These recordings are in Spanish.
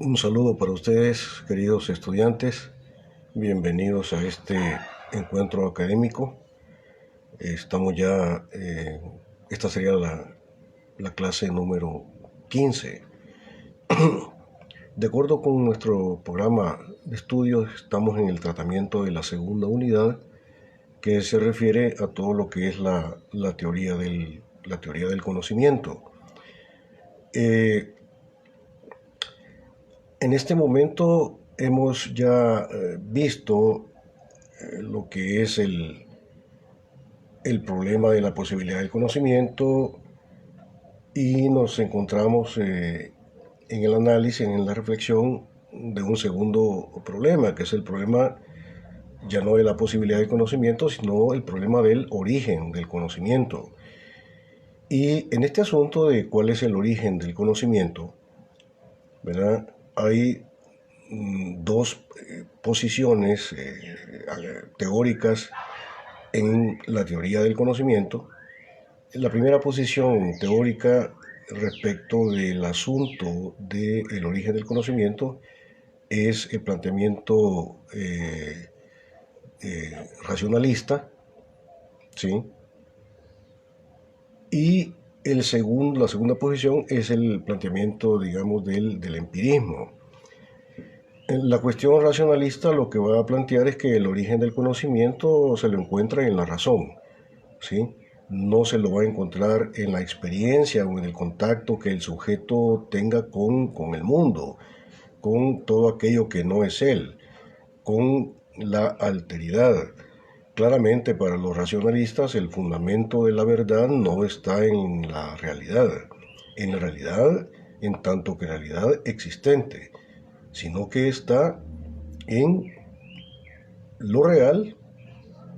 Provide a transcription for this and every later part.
Un saludo para ustedes, queridos estudiantes. Bienvenidos a este encuentro académico. Estamos ya, esta sería la clase número 15. De acuerdo con nuestro programa de estudios, estamos en el tratamiento de la segunda unidad, que se refiere a todo lo que es la teoría del conocimiento. En este momento hemos ya visto lo que es el problema de la posibilidad del conocimiento y nos encontramos en el análisis, en la reflexión de un segundo problema, que es el problema ya no de la posibilidad del conocimiento, sino el problema del origen del conocimiento. Y en este asunto de cuál es el origen del conocimiento, ¿verdad? Hay dos posiciones teóricas en la teoría del conocimiento. La primera posición teórica respecto del asunto del origen del conocimiento es el planteamiento racionalista, ¿sí? Y la segunda posición es el planteamiento, digamos, del empirismo. En la cuestión racionalista lo que va a plantear es que el origen del conocimiento se lo encuentra en la razón, ¿sí? No se lo va a encontrar en la experiencia o en el contacto que el sujeto tenga con el mundo, con todo aquello que no es él, con la alteridad. Claramente para los racionalistas el fundamento de la verdad no está en la realidad en tanto que realidad existente, sino que está en lo real,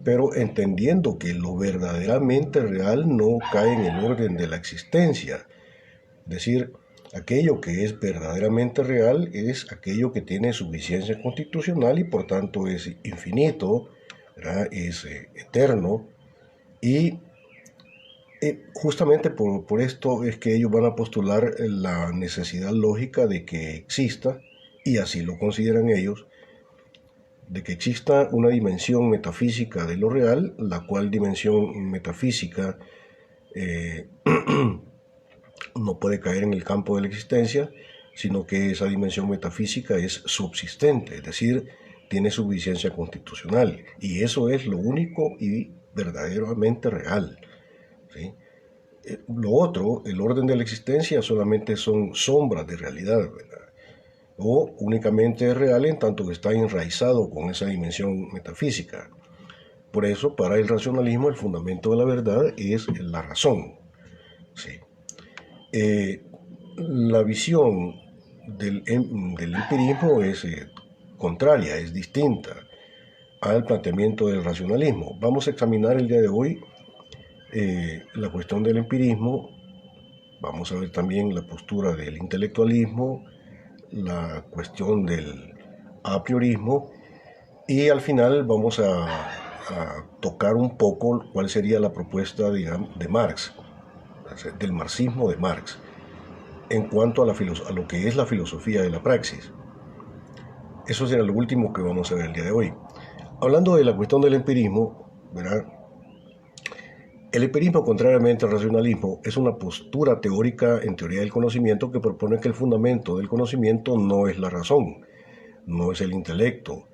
pero entendiendo que lo verdaderamente real no cae en el orden de la existencia. Es decir, aquello que es verdaderamente real es aquello que tiene suficiencia constitucional y por tanto es infinito, ¿verdad? Es eterno. Y justamente por esto es que ellos van a postular la necesidad lógica de que exista, y así lo consideran ellos, de que exista una dimensión metafísica de lo real, la cual dimensión metafísica no puede caer en el campo de la existencia, sino que esa dimensión metafísica es subsistente, es decir, tiene suficiencia constitucional, y eso es lo único y verdaderamente real, ¿sí? Lo otro, el orden de la existencia, solamente son sombras de realidad, ¿verdad? O únicamente es real en tanto que está enraizado con esa dimensión metafísica. Por eso, para el racionalismo, el fundamento de la verdad es la razón. ¿Sí? Eh, la visión del empirismo es contraria, es distinta al planteamiento del racionalismo. Vamos a examinar el día de hoy la cuestión del empirismo, vamos a ver también la postura del intelectualismo, la cuestión del a priorismo, y al final vamos a tocar un poco cuál sería la propuesta, digamos, de Marx, del marxismo de Marx, en cuanto a lo que es la filosofía de la praxis. Eso será lo último que vamos a ver el día de hoy. Hablando de la cuestión del empirismo, ¿verdad? El empirismo, contrariamente al racionalismo, es una postura teórica en teoría del conocimiento que propone que el fundamento del conocimiento no es la razón, no es el intelecto,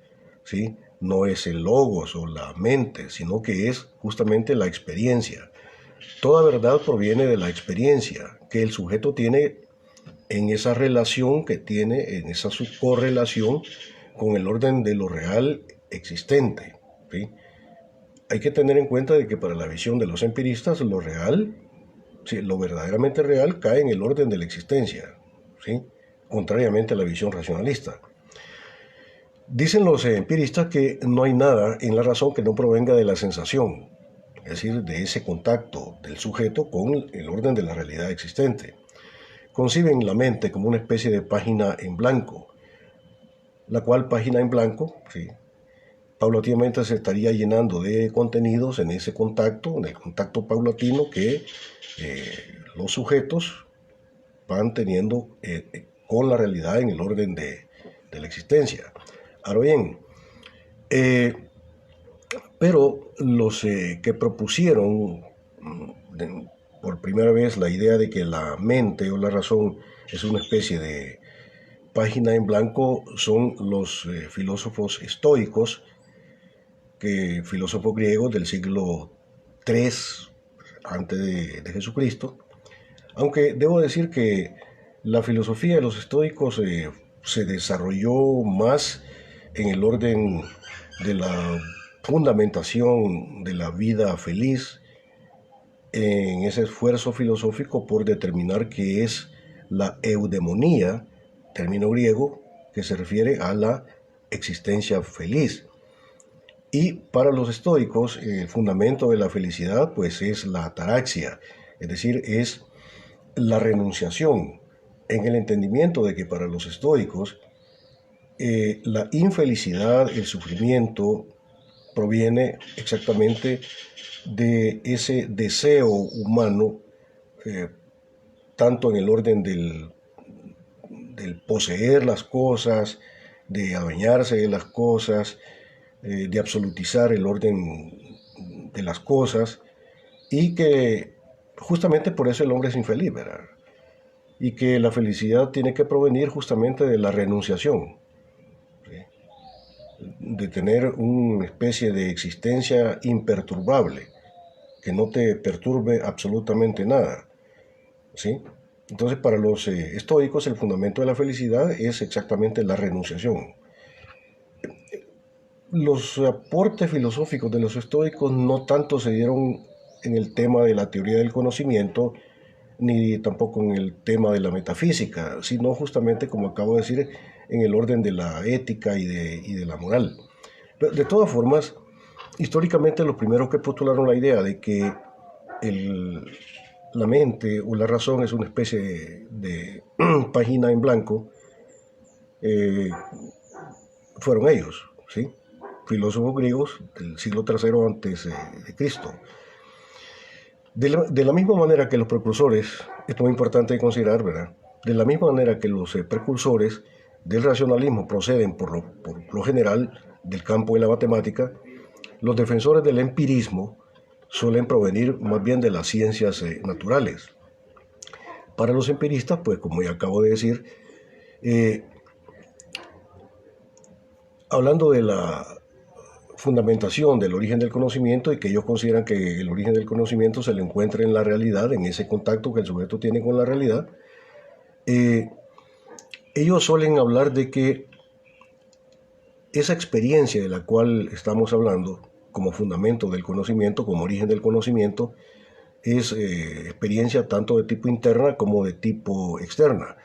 ¿sí? No es el logos o la mente, sino que es justamente la experiencia. Toda verdad proviene de la experiencia que el sujeto tiene en esa relación que tiene, en esa subcorrelación con el orden de lo real existente, ¿sí? Hay que tener en cuenta de que para la visión de los empiristas lo real, ¿sí? Lo verdaderamente real cae en el orden de la existencia, ¿sí? Contrariamente a la visión racionalista. Dicen los empiristas que no hay nada en la razón que no provenga de la sensación, es decir, de ese contacto del sujeto con el orden de la realidad existente. Conciben la mente como una especie de página en blanco, la cual página en blanco, ¿sí? Paulatinamente se estaría llenando de contenidos en ese contacto, en el contacto paulatino que los sujetos van teniendo con la realidad en el orden de la existencia. Ahora bien, pero los que propusieron por primera vez la idea de que la mente o la razón es una especie de página en blanco son los filósofos estoicos, filósofos griegos del siglo III antes de Jesucristo. Aunque debo decir que la filosofía de los estoicos se desarrolló más en el orden de la fundamentación de la vida feliz, en ese esfuerzo filosófico por determinar qué es la eudemonía, término griego que se refiere a la existencia feliz. Y para los estoicos, el fundamento de la felicidad pues es la ataraxia, es decir, es la renunciación, en el entendimiento de que para los estoicos la infelicidad, el sufrimiento, proviene exactamente de ese deseo humano, tanto en el orden del poseer las cosas, de adueñarse de las cosas, de absolutizar el orden de las cosas, y que justamente por eso el hombre es infeliz, ¿verdad? Y que la felicidad tiene que provenir justamente de la renunciación, ¿sí? De tener una especie de existencia imperturbable, que no te perturbe absolutamente nada, ¿sí? Entonces, para los estoicos, el fundamento de la felicidad es exactamente la renunciación. Los aportes filosóficos de los estoicos no tanto se dieron en el tema de la teoría del conocimiento, ni tampoco en el tema de la metafísica, sino justamente, como acabo de decir, en el orden de la ética y de la moral. Pero de todas formas, históricamente los primeros que postularon la idea de que la mente o la razón es una especie de página en blanco, fueron ellos, ¿sí? Filósofos griegos del siglo III antes de Cristo. De la misma manera que los precursores, esto es muy importante considerar, ¿verdad? De la misma manera que los precursores del racionalismo proceden por lo general del campo de la matemática, los defensores del empirismo suelen provenir más bien de las ciencias naturales. Para los empiristas, pues como ya acabo de decir, hablando de la fundamentación del origen del conocimiento, y que ellos consideran que el origen del conocimiento se le encuentra en la realidad, en ese contacto que el sujeto tiene con la realidad, ellos suelen hablar de que esa experiencia de la cual estamos hablando como fundamento del conocimiento, como origen del conocimiento, es experiencia tanto de tipo interna como de tipo externa,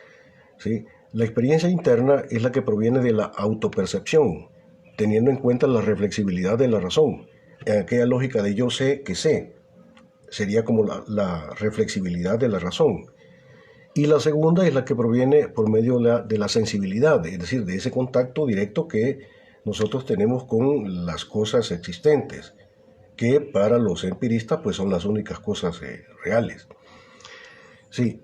¿sí? La experiencia interna es la que proviene de la autopercepción, teniendo en cuenta la reflexibilidad de la razón. En aquella lógica de yo sé que sé, sería como la reflexibilidad de la razón. Y la segunda es la que proviene por medio de la sensibilidad, es decir, de ese contacto directo que nosotros tenemos con las cosas existentes, que para los empiristas pues son las únicas cosas reales. Sí.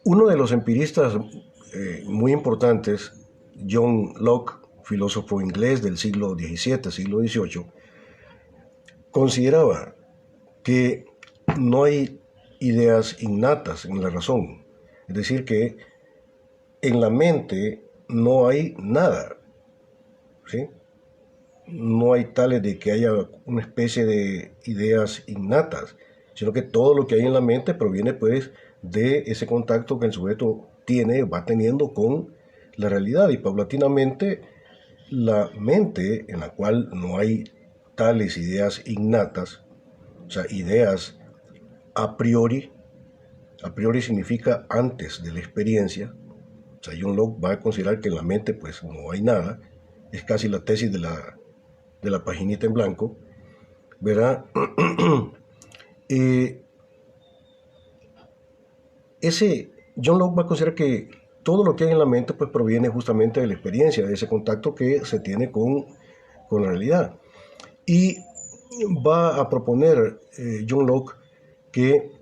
Uno de los empiristas muy importantes, John Locke, filósofo inglés del siglo XVII, siglo XVIII, consideraba que no hay ideas innatas en la razón. Es decir, que en la mente no hay nada, ¿sí? No hay tales de que haya una especie de ideas innatas, sino que todo lo que hay en la mente proviene pues de ese contacto que el sujeto va teniendo con la realidad, y paulatinamente la mente en la cual no hay tales ideas innatas, o sea, ideas a priori significa antes de la experiencia. O sea, John Locke va a considerar que en la mente pues no hay nada, es casi la tesis de la paginita en blanco, ¿verdad? John Locke va a considerar que todo lo que hay en la mente pues proviene justamente de la experiencia, de ese contacto que se tiene con la realidad. Y va a proponer John Locke que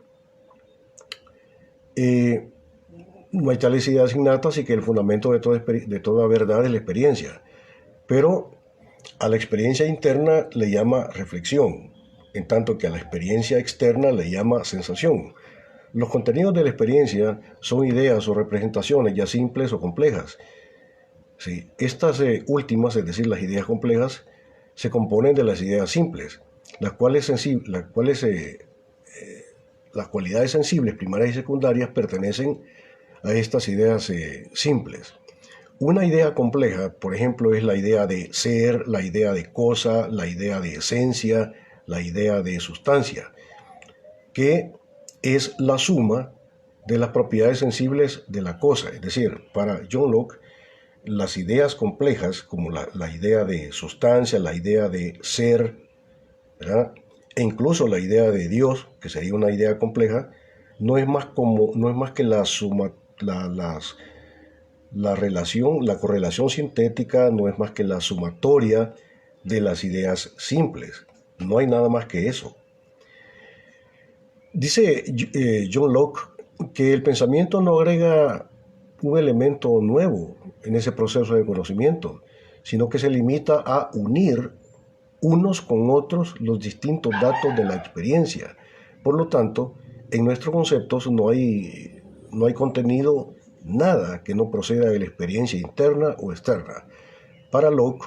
no hay tales ideas innatas y que el fundamento de toda verdad es la experiencia. Pero a la experiencia interna le llama reflexión, en tanto que a la experiencia externa le llama sensación. Los contenidos de la experiencia son ideas o representaciones ya simples o complejas. Sí, estas últimas, es decir, las ideas complejas, se componen de las ideas simples, las cualidades sensibles primarias y secundarias pertenecen a estas ideas simples. Una idea compleja, por ejemplo, es la idea de ser, la idea de cosa, la idea de esencia, la idea de sustancia, que es la suma de las propiedades sensibles de la cosa. Es decir, para John Locke, las ideas complejas, como la idea de sustancia, la idea de ser, ¿verdad? E incluso la idea de Dios, que sería una idea compleja, no es más que la correlación sintética, no es más que la sumatoria de las ideas simples. No hay nada más que eso. Dice John Locke que el pensamiento no agrega un elemento nuevo en ese proceso de conocimiento, sino que se limita a unir unos con otros los distintos datos de la experiencia. Por lo tanto, en nuestros conceptos no hay contenido, nada que no proceda de la experiencia interna o externa. Para Locke,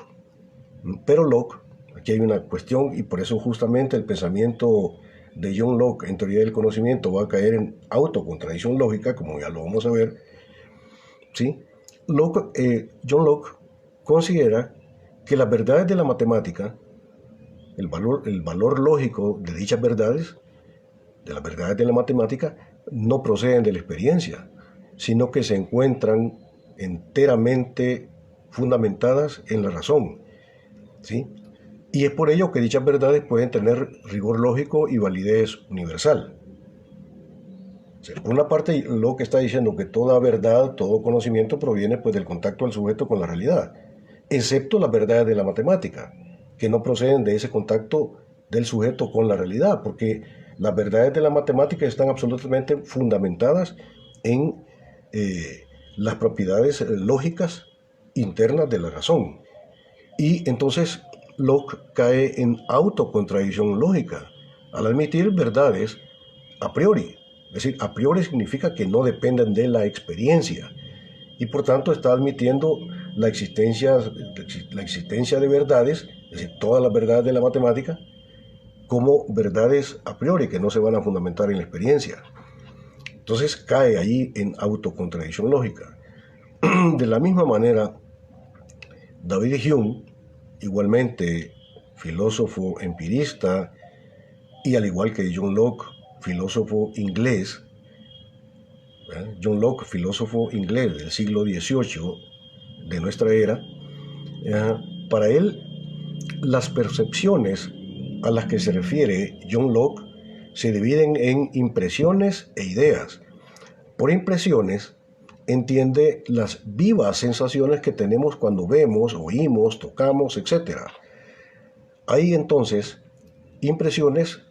pero Locke, aquí hay una cuestión y por eso justamente el pensamiento de John Locke en teoría del conocimiento va a caer en autocontradicción lógica, como ya lo vamos a ver, ¿sí? John Locke considera que las verdades de la matemática, el valor lógico de dichas verdades, de las verdades de la matemática, no proceden de la experiencia, sino que se encuentran enteramente fundamentadas en la razón, ¿sí? Y es por ello que dichas verdades pueden tener rigor lógico y validez universal. O sea, por una parte, lo que está diciendo que toda verdad, todo conocimiento proviene pues del contacto del sujeto con la realidad, excepto las verdades de la matemática, que no proceden de ese contacto del sujeto con la realidad, porque las verdades de la matemática están absolutamente fundamentadas en las propiedades lógicas internas de la razón. Y entonces Locke cae en autocontradicción lógica al admitir verdades a priori. Es decir, a priori significa que no dependen de la experiencia y por tanto está admitiendo la existencia de verdades, es decir, todas las verdades de la matemática, como verdades a priori que no se van a fundamentar en la experiencia. Entonces cae allí en autocontradicción lógica. De la misma manera, David Hume, igualmente filósofo empirista, y al igual que John Locke, filósofo inglés, John Locke, filósofo inglés del siglo XVIII de nuestra era, para él las percepciones a las que se refiere John Locke se dividen en impresiones e ideas. Por impresiones entiende las vivas sensaciones que tenemos cuando vemos, oímos, tocamos, etc. Hay entonces impresiones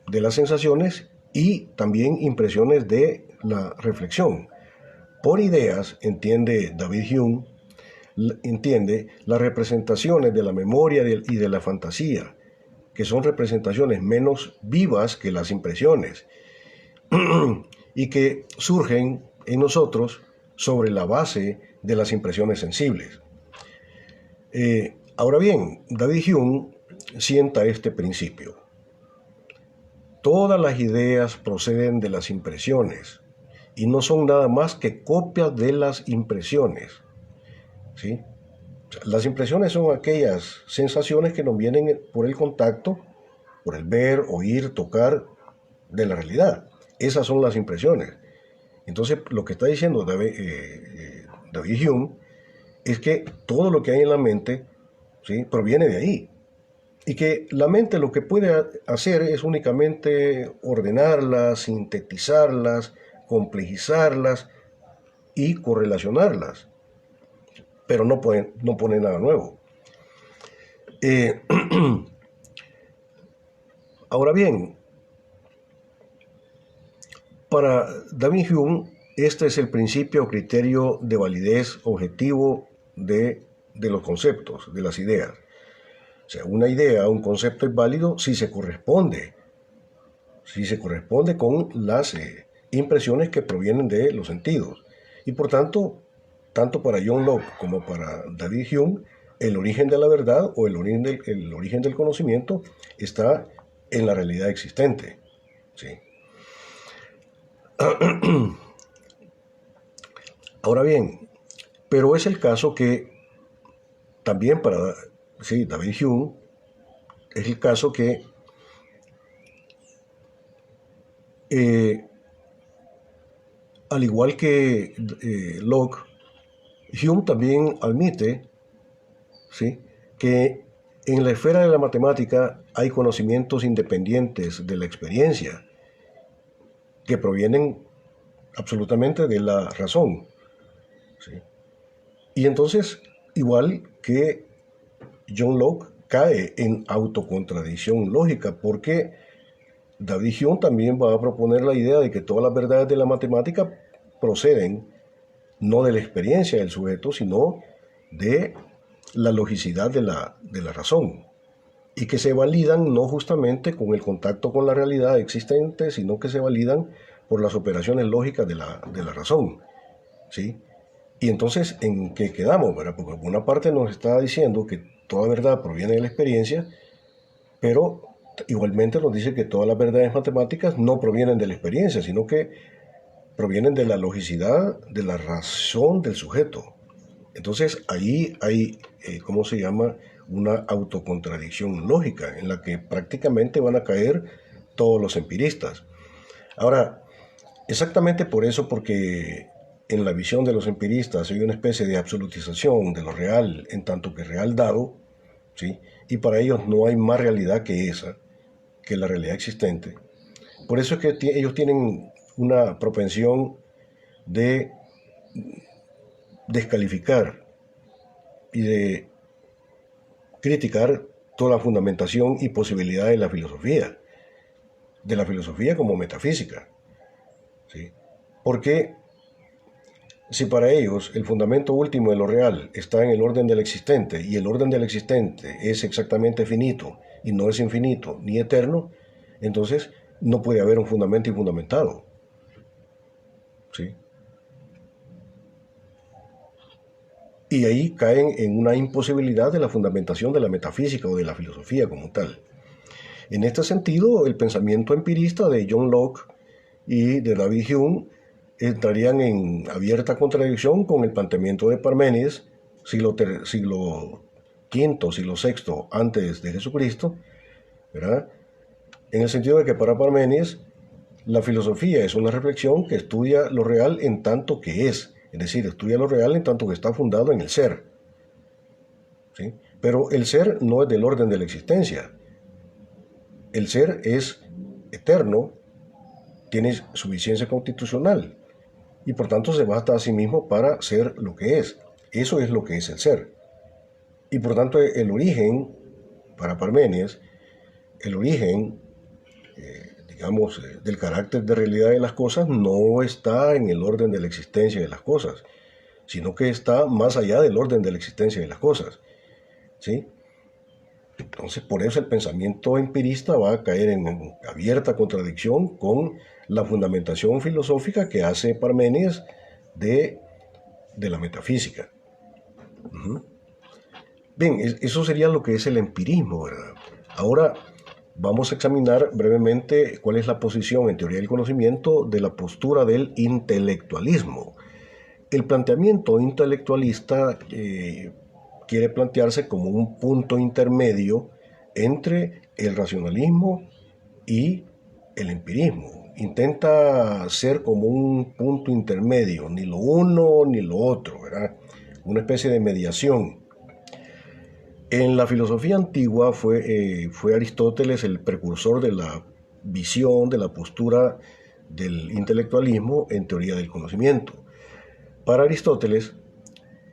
de las sensaciones y también impresiones de la reflexión. Por ideas, entiende David Hume, entiende las representaciones de la memoria y de la fantasía, que son representaciones menos vivas que las impresiones y que surgen en nosotros sobre la base de las impresiones sensibles. Ahora bien, David Hume sienta este principio. Todas las ideas proceden de las impresiones y no son nada más que copias de las impresiones, ¿sí? Las impresiones son aquellas sensaciones que nos vienen por el contacto, por el ver, oír, tocar de la realidad. Esas son las impresiones. Entonces, lo que está diciendo David Hume es que todo lo que hay en la mente, ¿sí?, proviene de ahí. Y que la mente lo que puede hacer es únicamente ordenarlas, sintetizarlas, complejizarlas y correlacionarlas. Pero no pone nada nuevo. Ahora bien, para David Hume, este es el principio o criterio de validez objetivo de los conceptos, de las ideas. O sea, una idea, un concepto es válido si se corresponde con las impresiones que provienen de los sentidos. Y por tanto para John Locke como para David Hume, el origen de la verdad o el origen del conocimiento está en la realidad existente. ¿Sí? Ahora bien, pero es el caso que también para David Hume, es el caso que al igual que Locke, Hume también admite, ¿sí?, que en la esfera de la matemática hay conocimientos independientes de la experiencia que provienen absolutamente de la razón. ¿Sí? Y entonces, igual que John Locke, cae en autocontradicción lógica, porque David Hume también va a proponer la idea de que todas las verdades de la matemática proceden no de la experiencia del sujeto, sino de la logicidad de la razón, y que se validan no justamente con el contacto con la realidad existente, sino que se validan por las operaciones lógicas de la razón. ¿Sí? Y entonces, ¿en qué quedamos? ¿Verdad? Porque por una parte nos está diciendo que toda verdad proviene de la experiencia, pero igualmente nos dice que todas las verdades matemáticas no provienen de la experiencia, sino que provienen de la logicidad, de la razón del sujeto. Entonces ahí hay, ¿cómo se llama?, una autocontradicción lógica en la que prácticamente van a caer todos los empiristas. Ahora, exactamente por eso, porque en la visión de los empiristas hay una especie de absolutización de lo real en tanto que real dado, ¿sí?, y para ellos no hay más realidad que esa, que la realidad existente. Por eso es que ellos tienen una propensión de descalificar y de criticar toda la fundamentación y posibilidad de la filosofía como metafísica. ¿Sí? Porque si para ellos el fundamento último de lo real está en el orden del existente, y el orden del existente es exactamente finito y no es infinito ni eterno, entonces no puede haber un fundamento infundamentado. ¿Sí? Y ahí caen en una imposibilidad de la fundamentación de la metafísica o de la filosofía como tal. En este sentido, el pensamiento empirista de John Locke y de David Hume entrarían en abierta contradicción con el planteamiento de Parménides, siglo V, siglo VI antes de Jesucristo, ¿verdad? En el sentido de que para Parménides la filosofía es una reflexión que estudia lo real en tanto que es decir, estudia lo real en tanto que está fundado en el ser. ¿Sí? Pero el ser no es del orden de la existencia. El ser es eterno, tiene su vigencia constitucional y por tanto se basta a sí mismo para ser lo que es. Eso es lo que es el ser. Y por tanto el origen, para Parménides, el origen, digamos, del carácter de realidad de las cosas no está en el orden de la existencia de las cosas, sino que está más allá del orden de la existencia de las cosas. ¿Sí? Entonces, por eso el pensamiento empirista va a caer en abierta contradicción con la fundamentación filosófica que hace Parménides de la metafísica. Bien, eso sería lo que es el empirismo, ¿verdad? Ahora vamos a examinar brevemente cuál es la posición en teoría del conocimiento de la postura del intelectualismo. El planteamiento intelectualista quiere plantearse como un punto intermedio entre el racionalismo y el empirismo. Intenta ser como un punto intermedio, ni lo uno ni lo otro, ¿verdad? Una especie de mediación. En la filosofía antigua fue Aristóteles el precursor de la visión, de la postura del intelectualismo en teoría del conocimiento. Para Aristóteles,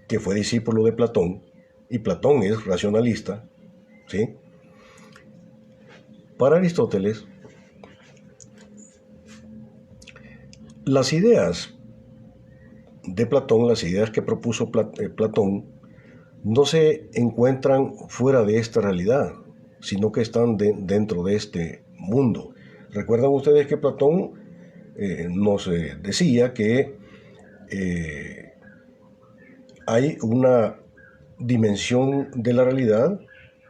que fue discípulo de Platón, y Platón es racionalista, ¿sí? Para Aristóteles, las ideas de Platón, las ideas que propuso Platón, no se encuentran fuera de esta realidad, sino que están dentro de este mundo. Recuerdan ustedes que Platón nos decía que hay una dimensión de la realidad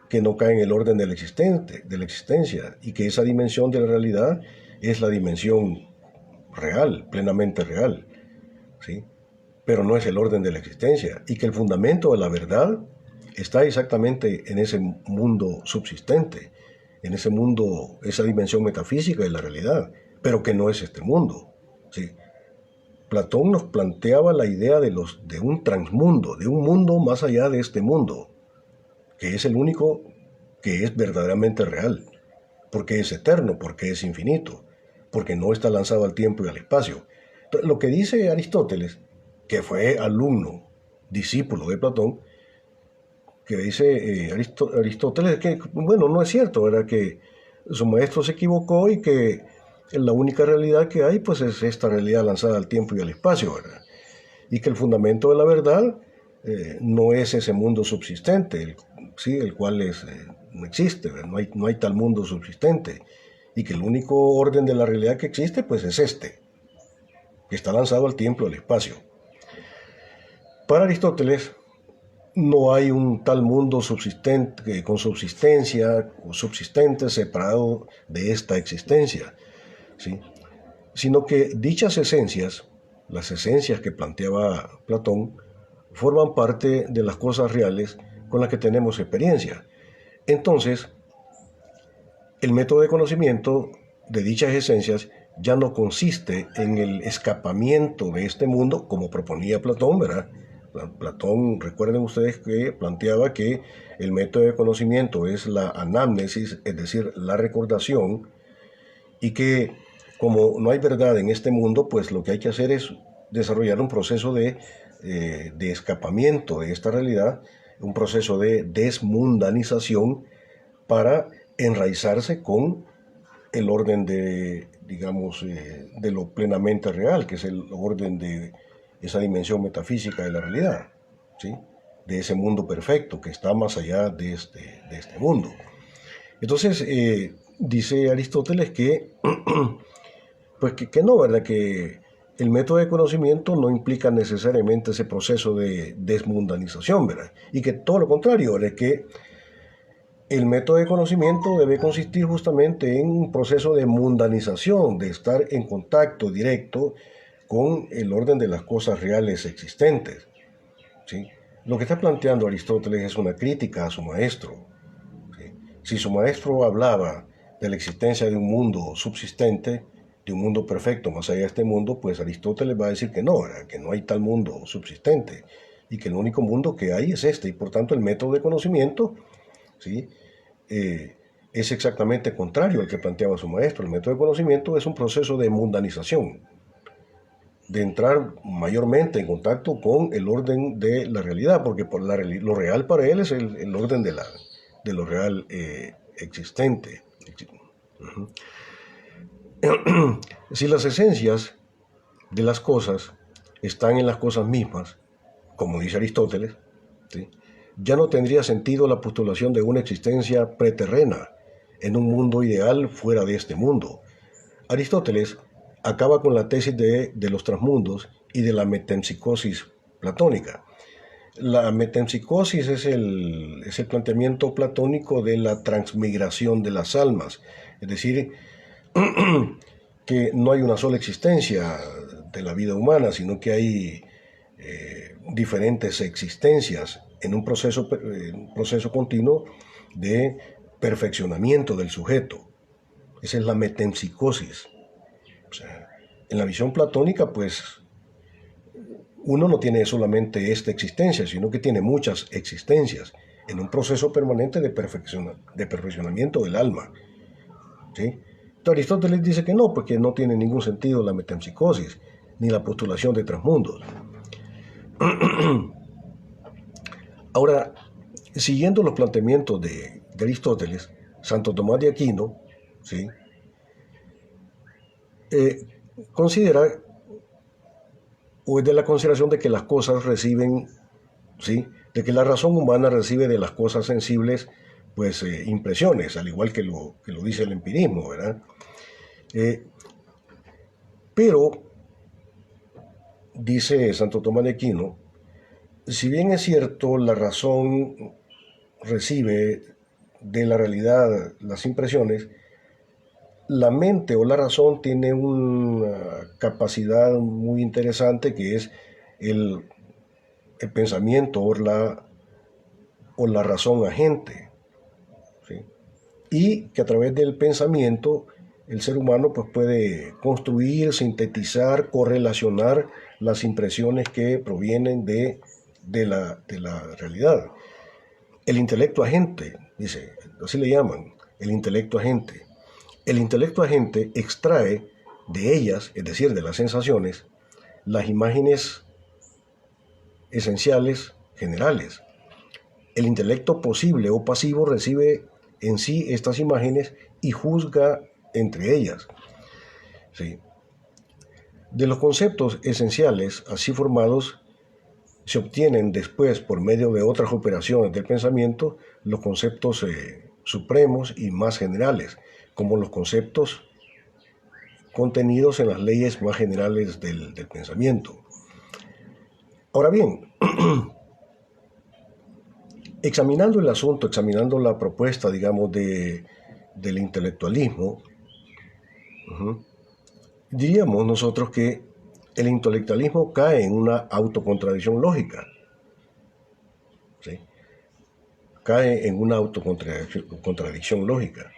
que no cae en el orden del de la existencia, y que esa dimensión de la realidad es la dimensión real, plenamente real, ¿sí? Pero no es el orden de la existencia, y que el fundamento de la verdad está exactamente en ese mundo subsistente, en ese mundo, esa dimensión metafísica de la realidad, pero que no es este mundo, ¿sí? Platón nos planteaba la idea de un transmundo, de un mundo más allá de este mundo, que es el único que es verdaderamente real, porque es eterno, porque es infinito, porque no está lanzado al tiempo y al espacio. Entonces, lo que dice Aristóteles, que fue alumno, discípulo de Platón, que dice Aristóteles que, bueno, no es cierto, era que su maestro se equivocó y que la única realidad que hay, pues es esta realidad lanzada al tiempo y al espacio, ¿verdad? Y que el fundamento de la verdad no es ese mundo subsistente, ¿sí? El cual no existe, no hay tal mundo subsistente, y que el único orden de la realidad que existe, pues es este, que está lanzado al tiempo y al espacio. Para Aristóteles, no hay un tal mundo subsistente, con subsistencia o subsistente separado de esta existencia, ¿sí? Sino que dichas esencias, las esencias que planteaba Platón, forman parte de las cosas reales con las que tenemos experiencia. Entonces, el método de conocimiento de dichas esencias ya no consiste en el escapamiento de este mundo, como proponía Platón, ¿verdad? Platón, recuerden ustedes que planteaba que el método de conocimiento es la anamnesis, es decir, la recordación, y que como no hay verdad en este mundo, pues lo que hay que hacer es desarrollar un proceso de escapamiento de esta realidad, un proceso de desmundanización para enraizarse con el orden de, digamos, de lo plenamente real, que es el orden de esa dimensión metafísica de la realidad, ¿sí? De ese mundo perfecto que está más allá de este mundo. Entonces, dice Aristóteles que, pues que no, ¿verdad? Que el método de conocimiento no implica necesariamente ese proceso de desmundanización, ¿verdad? Y que todo lo contrario, ¿verdad? Que el método de conocimiento debe consistir justamente en un proceso de mundanización, de estar en contacto directo con el orden de las cosas reales existentes, ¿sí? Lo que está planteando Aristóteles es una crítica a su maestro, ¿sí? Si su maestro hablaba de la existencia de un mundo subsistente, de un mundo perfecto más allá de este mundo, pues Aristóteles va a decir que no, ¿verdad? Que no hay tal mundo subsistente y que el único mundo que hay es este, y por tanto el método de conocimiento, ¿sí? Es exactamente contrario al que planteaba su maestro. El método de conocimiento es un proceso de mundanización, de entrar mayormente en contacto con el orden de la realidad, porque lo real para él es el orden de lo real existente. Uh-huh. Si las esencias de las cosas están en las cosas mismas, como dice Aristóteles, ¿sí? Ya no tendría sentido la postulación de una existencia preterrena en un mundo ideal fuera de este mundo. Aristóteles acaba con la tesis de los transmundos y de la metempsicosis platónica. La metempsicosis es el planteamiento platónico de la transmigración de las almas, es decir, que no hay una sola existencia de la vida humana, sino que hay diferentes existencias en un proceso continuo de perfeccionamiento del sujeto. Esa es la metempsicosis. O sea, en la visión platónica, pues, uno no tiene solamente esta existencia, sino que tiene muchas existencias en un proceso permanente de perfeccionamiento del alma, ¿sí? Entonces, Aristóteles dice que no, porque no tiene ningún sentido la metempsicosis, ni la postulación de transmundos. Ahora, siguiendo los planteamientos de Aristóteles, Santo Tomás de Aquino, ¿sí? Considera o es de la consideración de que las cosas reciben, ¿sí? De que la razón humana recibe de las cosas sensibles, pues, impresiones, al igual que lo dice el empirismo, ¿verdad? Pero, dice Santo Tomás de Aquino, si bien es cierto, la razón recibe de la realidad las impresiones, la mente o la razón tiene una capacidad muy interesante que es el, el pensamiento o la razón agente, ¿sí? Y que a través del pensamiento el ser humano pues, puede construir, sintetizar, correlacionar las impresiones que provienen de la realidad. El intelecto agente, dice, así le llaman, el intelecto agente. El intelecto agente extrae de ellas, es decir, de las sensaciones, las imágenes esenciales generales. El intelecto posible o pasivo recibe en sí estas imágenes y juzga entre ellas. ¿Sí? De los conceptos esenciales así formados se obtienen después, por medio de otras operaciones del pensamiento, los conceptos supremos y más generales, como los conceptos contenidos en las leyes más generales del pensamiento. Ahora bien, examinando el asunto, examinando la propuesta, digamos, del intelectualismo, diríamos nosotros que el intelectualismo cae en una autocontradicción lógica. ¿Sí? Cae en una autocontradicción lógica,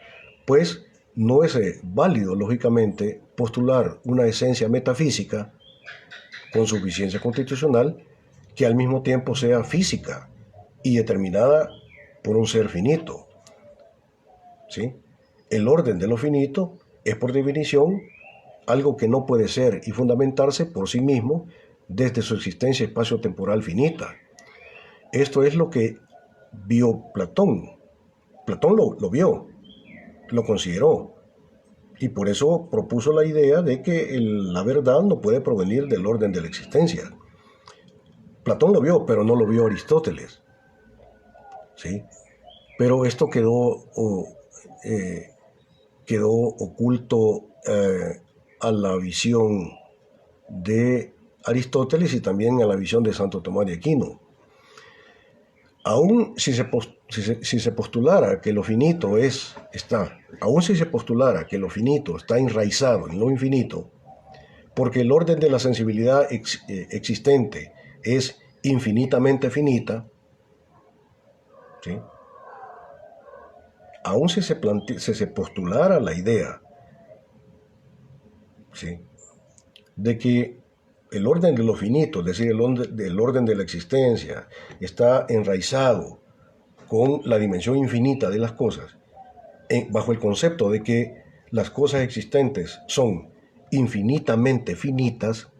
pues no es válido, lógicamente, postular una esencia metafísica con suficiencia constitucional que al mismo tiempo sea física y determinada por un ser finito. ¿Sí? El orden de lo finito es por definición algo que no puede ser y fundamentarse por sí mismo desde su existencia espacio-temporal finita. Esto es lo que vio Platón. Platón lo vio, lo consideró, y por eso propuso la idea de que la verdad no puede provenir del orden de la existencia. Platón lo vio, pero no lo vio Aristóteles. ¿Sí? Pero esto quedó oculto a la visión de Aristóteles y también a la visión de Santo Tomás de Aquino. Aún si se postulara que lo finito aún si se postulara que lo finito está enraizado en lo infinito, porque el orden de la sensibilidad existente es infinitamente finita, ¿sí? Aún si se postulara la idea, ¿sí?, de que el orden de lo finito, es decir, el orden de la existencia, está enraizado con la dimensión infinita de las cosas, bajo el concepto de que las cosas existentes son infinitamente finitas,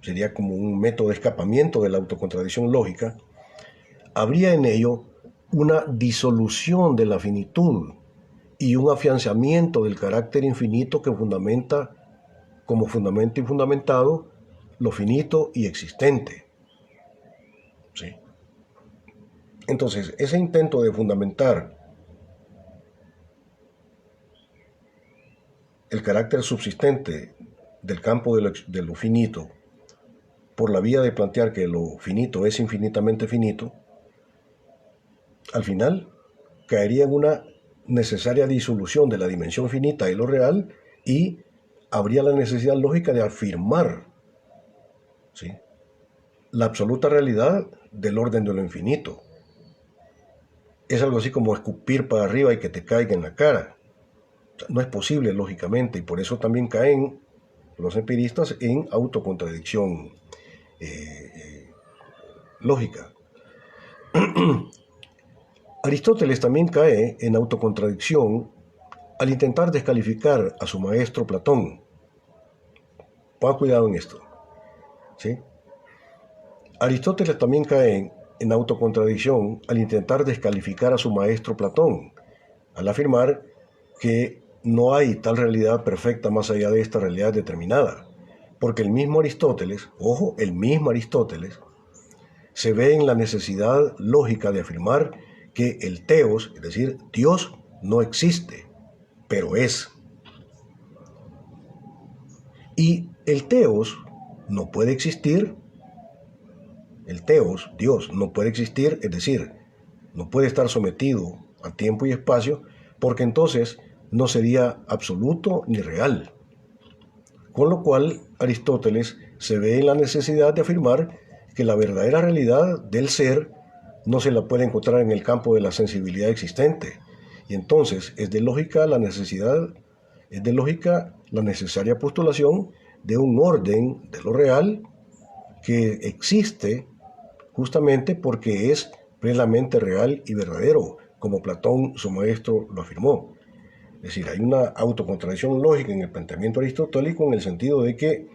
sería como un método de escapamiento de la autocontradicción lógica, habría en ello una disolución de la finitud y un afianzamiento del carácter infinito que fundamenta como fundamento y fundamentado lo finito y existente. ¿Sí? Entonces, ese intento de fundamentar el carácter subsistente del campo de lo finito por la vía de plantear que lo finito es infinitamente finito, al final caería en una necesaria disolución de la dimensión finita de lo real y habría la necesidad lógica de afirmar, ¿sí?, la absoluta realidad del orden de lo infinito. Es algo así como escupir para arriba y que te caiga en la cara. O sea, no es posible, lógicamente, y por eso también caen los empiristas en autocontradicción lógica. Aristóteles también cae en autocontradicción al intentar descalificar a su maestro Platón. Pongan cuidado en esto, ¿sí? Aristóteles también cae en autocontradicción al intentar descalificar a su maestro Platón, al afirmar que no hay tal realidad perfecta más allá de esta realidad determinada, porque el mismo Aristóteles, ojo, el mismo Aristóteles, se ve en la necesidad lógica de afirmar que el teos, es decir, Dios, no existe, pero es. Y el teos no puede existir, el teos, Dios, no puede existir, es decir, no puede estar sometido a tiempo y espacio, porque entonces no sería absoluto ni real. Con lo cual, Aristóteles se ve en la necesidad de afirmar que la verdadera realidad del ser no se la puede encontrar en el campo de la sensibilidad existente. Y entonces es de lógica la necesaria postulación de un orden de lo real que existe justamente porque es plenamente real y verdadero, como Platón, su maestro, lo afirmó. Es decir, hay una autocontradicción lógica en el planteamiento aristotélico en el sentido de que,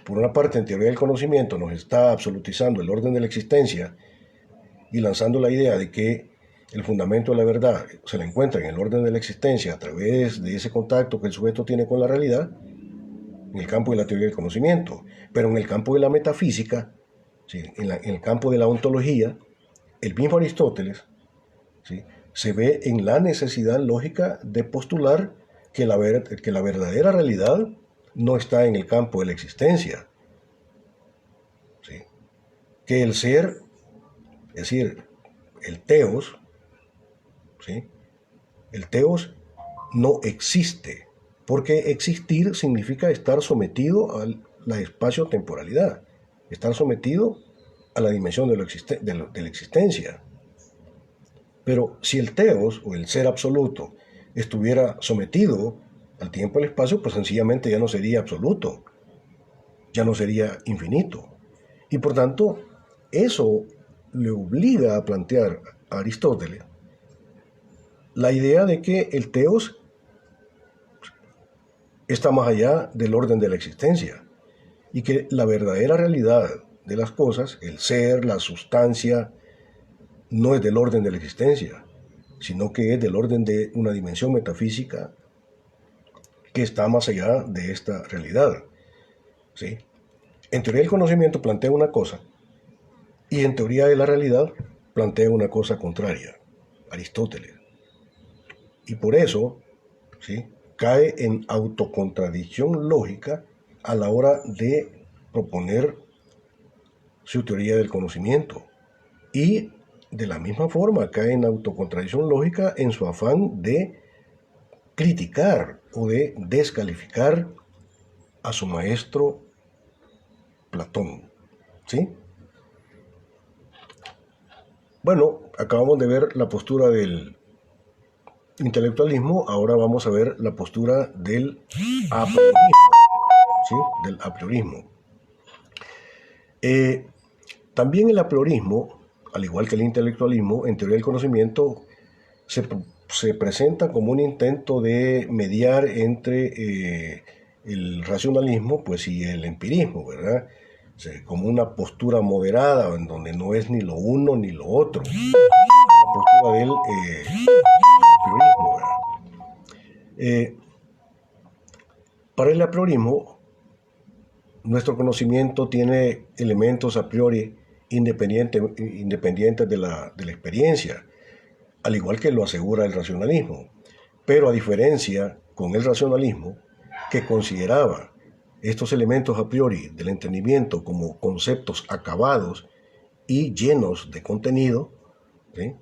por una parte, en teoría del conocimiento nos está absolutizando el orden de la existencia y lanzando la idea de que el fundamento de la verdad se la encuentra en el orden de la existencia a través de ese contacto que el sujeto tiene con la realidad, en el campo de la teoría del conocimiento. Pero en el campo de la metafísica, ¿sí?, en el campo de la ontología, el mismo Aristóteles, ¿sí?, se ve en la necesidad lógica de postular que la verdadera realidad no está en el campo de la existencia, ¿sí?, que el ser, es decir, el teos, ¿sí?, el teos no existe, porque existir significa estar sometido a la espacio-temporalidad, estar sometido a la dimensión de la existencia. Pero si el teos, o el ser absoluto, estuviera sometido al tiempo y al espacio, pues sencillamente ya no sería absoluto, ya no sería infinito. Y por tanto, eso le obliga a plantear a Aristóteles la idea de que el teos está más allá del orden de la existencia y que la verdadera realidad de las cosas, el ser, la sustancia, no es del orden de la existencia, sino que es del orden de una dimensión metafísica que está más allá de esta realidad, ¿sí? En teoría del conocimiento plantea una cosa y en teoría de la realidad plantea una cosa contraria, Aristóteles. Y por eso, ¿sí?, cae en autocontradicción lógica a la hora de proponer su teoría del conocimiento. Y de la misma forma cae en autocontradicción lógica en su afán de criticar o de descalificar a su maestro Platón, ¿sí? Bueno, acabamos de ver la postura del intelectualismo, ahora vamos a ver la postura del apriorismo, ¿sí?, del apriorismo. También el apriorismo, al igual que el intelectualismo, en teoría del conocimiento, se presenta como un intento de mediar entre el racionalismo, pues, y el empirismo, ¿verdad? O sea, como una postura moderada, en donde no es ni lo uno ni lo otro. La postura del apriorismo, ¿verdad? Para el apriorismo, nuestro conocimiento tiene elementos a priori independientes de la experiencia, al igual que lo asegura el racionalismo. Pero a diferencia con el racionalismo, que consideraba estos elementos a priori del entendimiento como conceptos acabados y llenos de contenido, ¿sí?,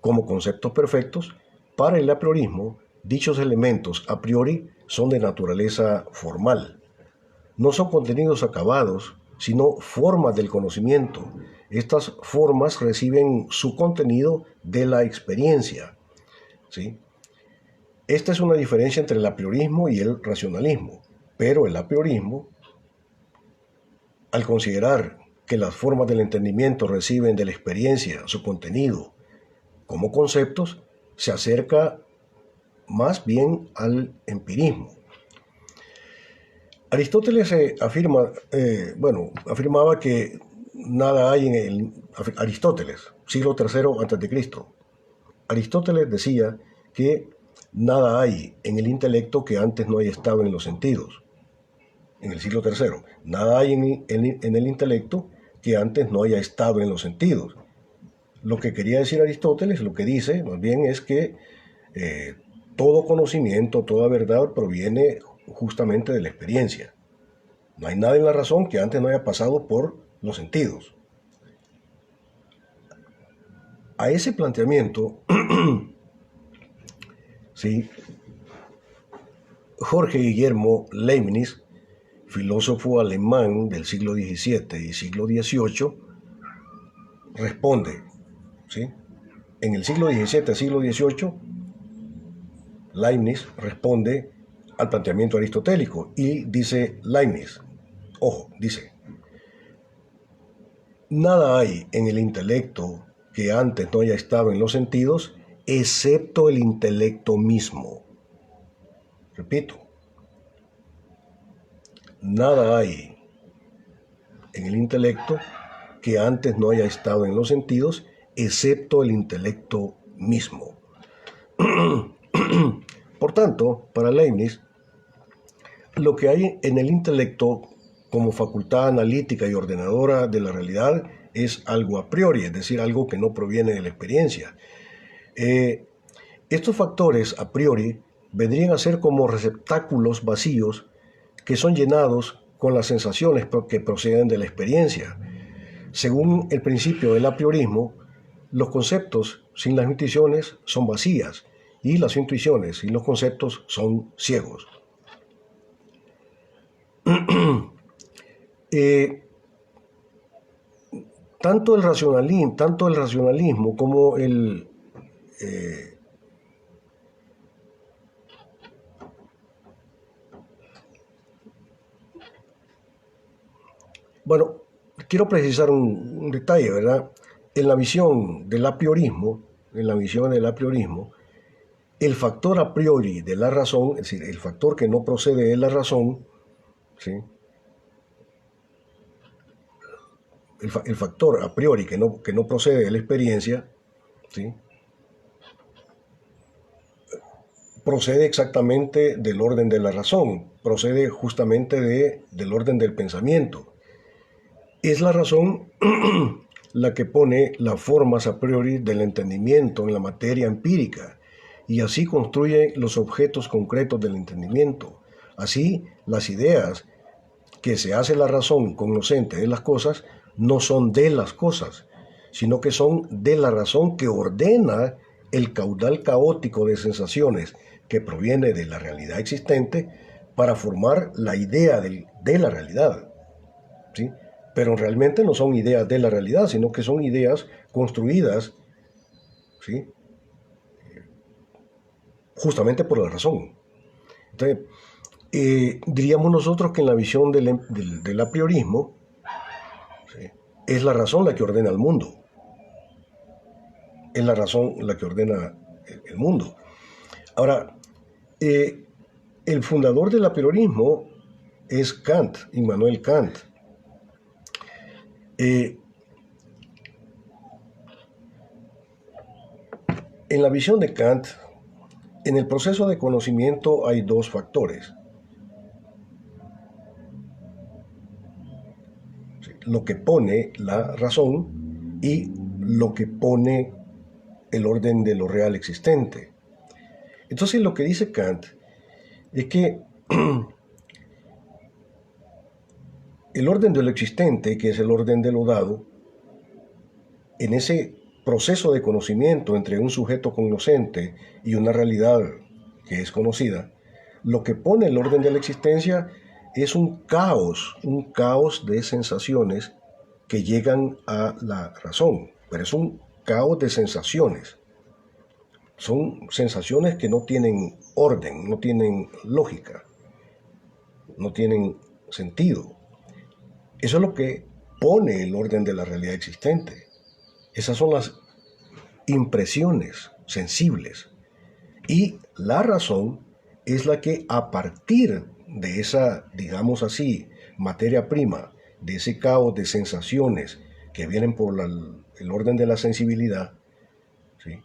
como conceptos perfectos, para el apriorismo, dichos elementos a priori son de naturaleza formal. No son contenidos acabados, sino formas del conocimiento. Estas formas reciben su contenido de la experiencia, ¿sí? Esta es una diferencia entre el apriorismo y el racionalismo, pero el apriorismo, al considerar que las formas del entendimiento reciben de la experiencia su contenido como conceptos, se acerca más bien al empirismo. Aristóteles afirmaba que nada hay en Aristóteles, siglo III a.C. Aristóteles decía que nada hay en el intelecto que antes no haya estado en los sentidos. en el siglo III. Nada hay en el intelecto que antes no haya estado en los sentidos. Lo que quería decir Aristóteles, lo que dice más bien es que todo conocimiento, toda verdad proviene justamente de la experiencia. No hay nada en la razón que antes no haya pasado por los sentidos. A ese planteamiento, sí, Jorge Guillermo Leibniz, filósofo alemán del siglo XVII y siglo XVIII, responde, ¿sí? En el siglo XVII, siglo XVIII, Leibniz responde al planteamiento aristotélico y dice Leibniz, ojo, dice, nada hay en el intelecto que antes no haya estado en los sentidos, excepto el intelecto mismo. Repito, nada hay en el intelecto que antes no haya estado en los sentidos, excepto el intelecto mismo. Por tanto, para Leibniz, lo que hay en el intelecto como facultad analítica y ordenadora de la realidad es algo a priori, es decir, algo que no proviene de la experiencia. Estos factores a priori vendrían a ser como receptáculos vacíos que son llenados con las sensaciones que proceden de la experiencia. Según el principio del apriorismo, los conceptos sin las intuiciones son vacías y las intuiciones sin los conceptos son ciegos. Tanto el racionalismo como bueno, quiero precisar un detalle, ¿verdad? En la visión del apriorismo, el factor a priori de la razón, es decir, el factor que no procede de la razón, ¿sí? El factor a priori que no procede de la experiencia, ¿sí? Procede exactamente del orden de la razón, procede justamente del orden del pensamiento. Es la razón la que pone las formas a priori del entendimiento en la materia empírica y así construye los objetos concretos del entendimiento. Así, las ideas que se hace la razón cognoscente de las cosas no son de las cosas, sino que son de la razón que ordena el caudal caótico de sensaciones que proviene de la realidad existente para formar la idea de la realidad, ¿sí? Pero realmente no son ideas de la realidad, sino que son ideas construidas, ¿sí? Justamente por la razón. Entonces, diríamos nosotros que en la visión del apriorismo, ¿sí?, es la razón la que ordena el mundo. Es la razón la que ordena el mundo. Ahora, el fundador del apriorismo es Kant, Immanuel Kant. En la visión de Kant, en el proceso de conocimiento hay dos factores. Lo que pone la razón y lo que pone el orden de lo real existente. Entonces lo que dice Kant es que el orden de lo existente, que es el orden de lo dado, en ese proceso de conocimiento entre un sujeto cognoscente y una realidad que es conocida, lo que pone el orden de la existencia es un caos de sensaciones que llegan a la razón, pero es un caos de sensaciones. Son sensaciones que no tienen orden, no tienen lógica, no tienen sentido. Eso es lo que pone el orden de la realidad existente. Esas son las impresiones sensibles. Y la razón es la que a partir de esa, digamos así, materia prima, de ese caos de sensaciones que vienen por el orden de la sensibilidad, ¿sí?,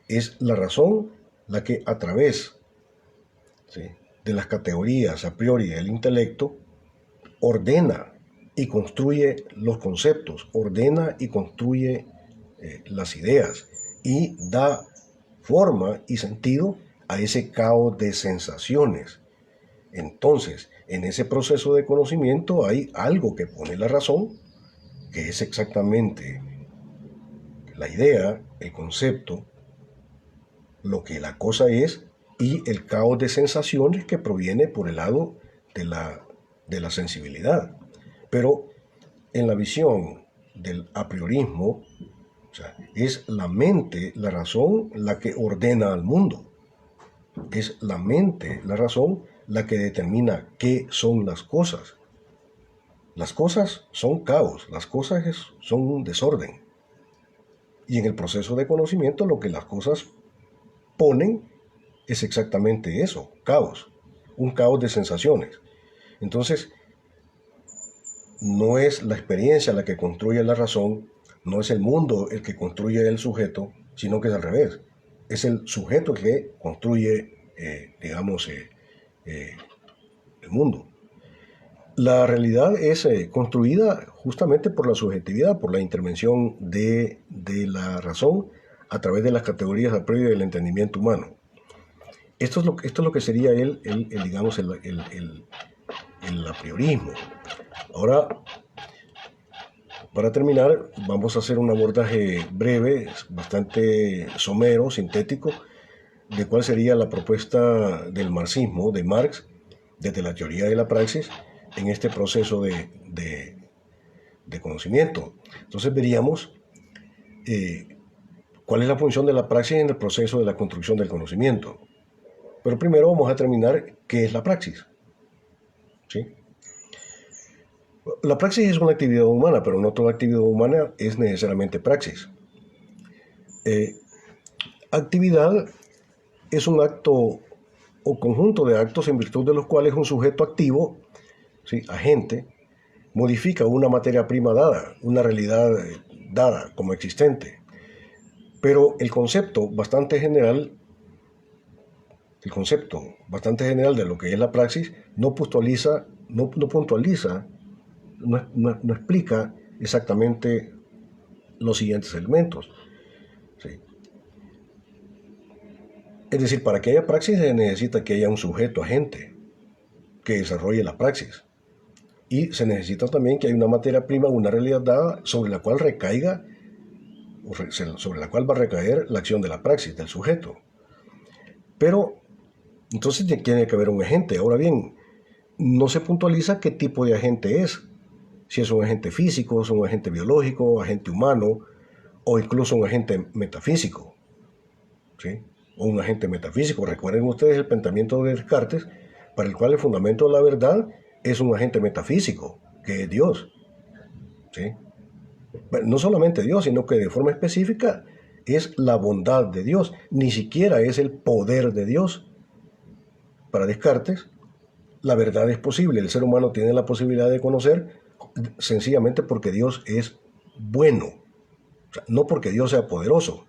es la razón la que a través, ¿sí?, de las categorías a priori del intelecto ordena y construye los conceptos, ordena y construye las ideas y da forma y sentido a ese caos de sensaciones. Entonces, en ese proceso de conocimiento hay algo que pone la razón, que es exactamente la idea, el concepto, lo que la cosa es, y el caos de sensaciones que proviene por el lado de la sensibilidad. Pero en la visión del apriorismo, o sea, es la mente, la razón, la que ordena al mundo. Es la mente, la razón, la que determina qué son las cosas. Las cosas son caos, las cosas son un desorden. Y en el proceso de conocimiento lo que las cosas ponen es exactamente eso, caos, un caos de sensaciones. Entonces, no es la experiencia la que construye la razón, no es el mundo el que construye el sujeto, sino que es al revés. Es el sujeto que construye, el mundo. La realidad es construida justamente por la subjetividad, por la intervención de la razón a través de las categorías a priori del entendimiento humano. Esto es lo que sería el apriorismo. Ahora, para terminar, vamos a hacer un abordaje breve, bastante somero, sintético, de cuál sería la propuesta del marxismo, de Marx, desde la teoría de la praxis, en este proceso de conocimiento. Entonces veríamos cuál es la función de la praxis en el proceso de la construcción del conocimiento. Pero primero vamos a determinar qué es la praxis. ¿Sí? La praxis es una actividad humana, pero no toda actividad humana es necesariamente praxis. Actividad es un acto o conjunto de actos en virtud de los cuales un sujeto activo, ¿sí?, agente, modifica una materia prima dada, una realidad dada como existente. Pero el concepto bastante general de lo que es la praxis no puntualiza, no explica exactamente los siguientes elementos. ¿Sí? Es decir, para que haya praxis se necesita que haya un sujeto agente que desarrolle la praxis. Y se necesita también que haya una materia prima, una realidad dada sobre la cual va a recaer la acción de la praxis, del sujeto. Pero entonces tiene que haber un agente. Ahora bien, no se puntualiza qué tipo de agente es. Si es un agente físico, es un agente biológico, agente humano, o incluso un agente metafísico. ¿Sí? O un agente metafísico. Recuerden ustedes el pensamiento de Descartes, para el cual el fundamento de la verdad es un agente metafísico, que es Dios. ¿Sí? No solamente Dios, sino que de forma específica es la bondad de Dios. Ni siquiera es el poder de Dios. Para Descartes, la verdad es posible. El ser humano tiene la posibilidad de conocer sencillamente porque Dios es bueno. O sea, no porque Dios sea poderoso.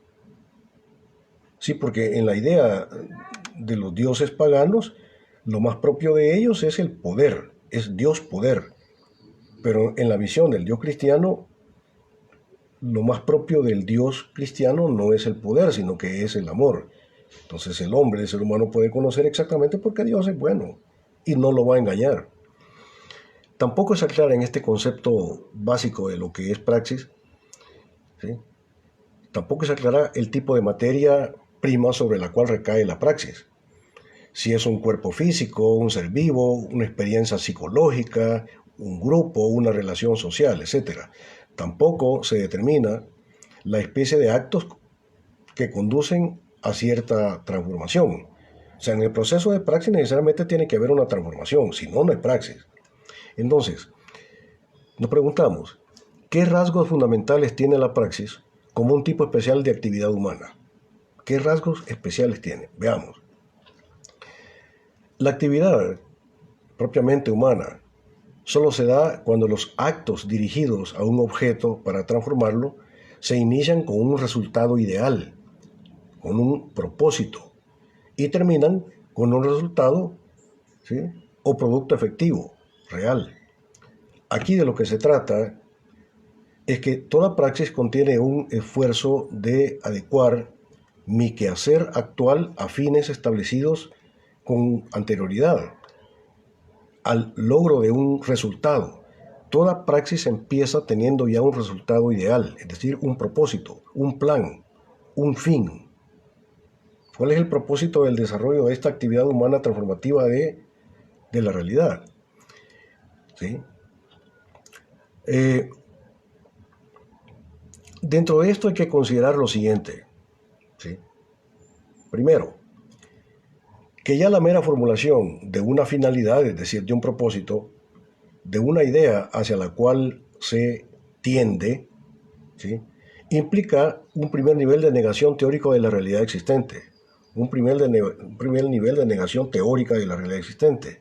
Sí, porque en la idea de los dioses paganos, lo más propio de ellos es el poder, es Dios poder. Pero en la visión del Dios cristiano, lo más propio del Dios cristiano no es el poder, sino que es el amor. Entonces el ser humano puede conocer exactamente porque Dios es bueno y no lo va a engañar. Tampoco se aclara en este concepto básico de lo que es praxis, ¿sí? Tampoco se aclara el tipo de materia prima sobre la cual recae la praxis. Si es un cuerpo físico, un ser vivo, una experiencia psicológica, un grupo, una relación social, etc. Tampoco se determina la especie de actos que conducen a cierta transformación. O sea, en el proceso de praxis necesariamente tiene que haber una transformación, si no, no hay praxis. Entonces, nos preguntamos, ¿qué rasgos fundamentales tiene la praxis como un tipo especial de actividad humana? ¿Qué rasgos especiales tiene? Veamos. La actividad propiamente humana solo se da cuando los actos dirigidos a un objeto para transformarlo se inician con un resultado ideal, con un propósito, y terminan con un resultado, ¿sí?, o producto efectivo, real. aquí de lo que se trata es que toda praxis contiene un esfuerzo de adecuar mi quehacer actual a fines establecidos con anterioridad al logro de un resultado. Toda praxis empieza teniendo ya un resultado ideal, es decir, un propósito, un plan, un fin. ¿Cuál es el propósito del desarrollo de esta actividad humana transformativa de la realidad? ¿Sí? Dentro de esto hay que considerar lo siguiente. ¿Sí? Primero, que ya la mera formulación de una finalidad, es decir, de un propósito, de una idea hacia la cual se tiende, ¿sí?, implica un primer nivel de negación teórico de la realidad existente, un primer nivel de negación teórica de la realidad existente.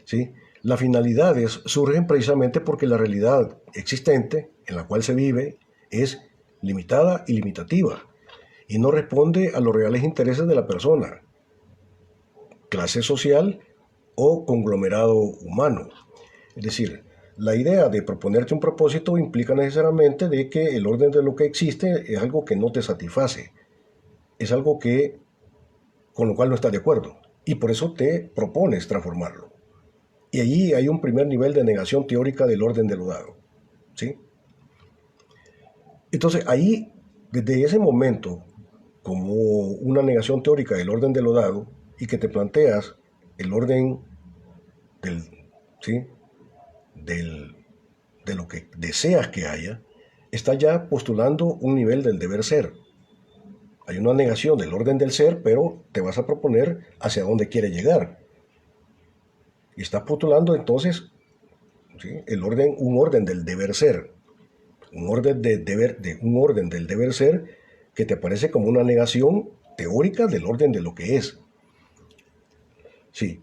¿Sí? Las finalidades surgen precisamente porque la realidad existente en la cual se vive es limitada y limitativa y no responde a los reales intereses de la persona, clase social o conglomerado humano. Es decir, la idea de proponerte un propósito implica necesariamente de que el orden de lo que existe es algo que no te satisface, es algo con lo cual no estás de acuerdo y por eso te propones transformarlo. Y allí hay un primer nivel de negación teórica del orden de lo dado. ¿Sí? Entonces ahí, desde ese momento, como una negación teórica del orden de lo dado, y que te planteas el orden del, ¿sí?, de lo que deseas que haya, está ya postulando un nivel del deber ser. Hay una negación del orden del ser, pero te vas a proponer hacia dónde quieres llegar. Y estás postulando entonces, ¿sí?, un orden del deber ser. Un orden del deber ser que te parece como una negación teórica del orden de lo que es. Sí,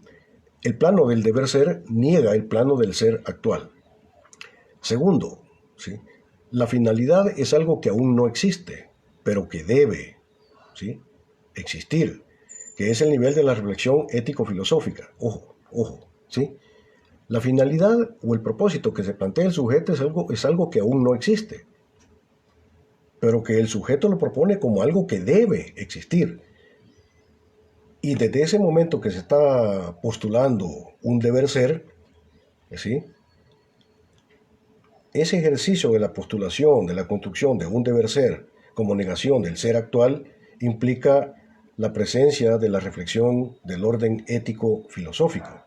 el plano del deber ser niega el plano del ser actual. Segundo, ¿sí?, la finalidad es algo que aún no existe, pero que debe, ¿sí?, existir, que es el nivel de la reflexión ético-filosófica. Ojo, ¿sí? La finalidad o el propósito que se plantea el sujeto es algo que aún no existe, pero que el sujeto lo propone como algo que debe existir. Y desde ese momento que se está postulando un deber ser, ¿sí?, ese ejercicio de la postulación, de la construcción de un deber ser como negación del ser actual, implica la presencia de la reflexión del orden ético-filosófico.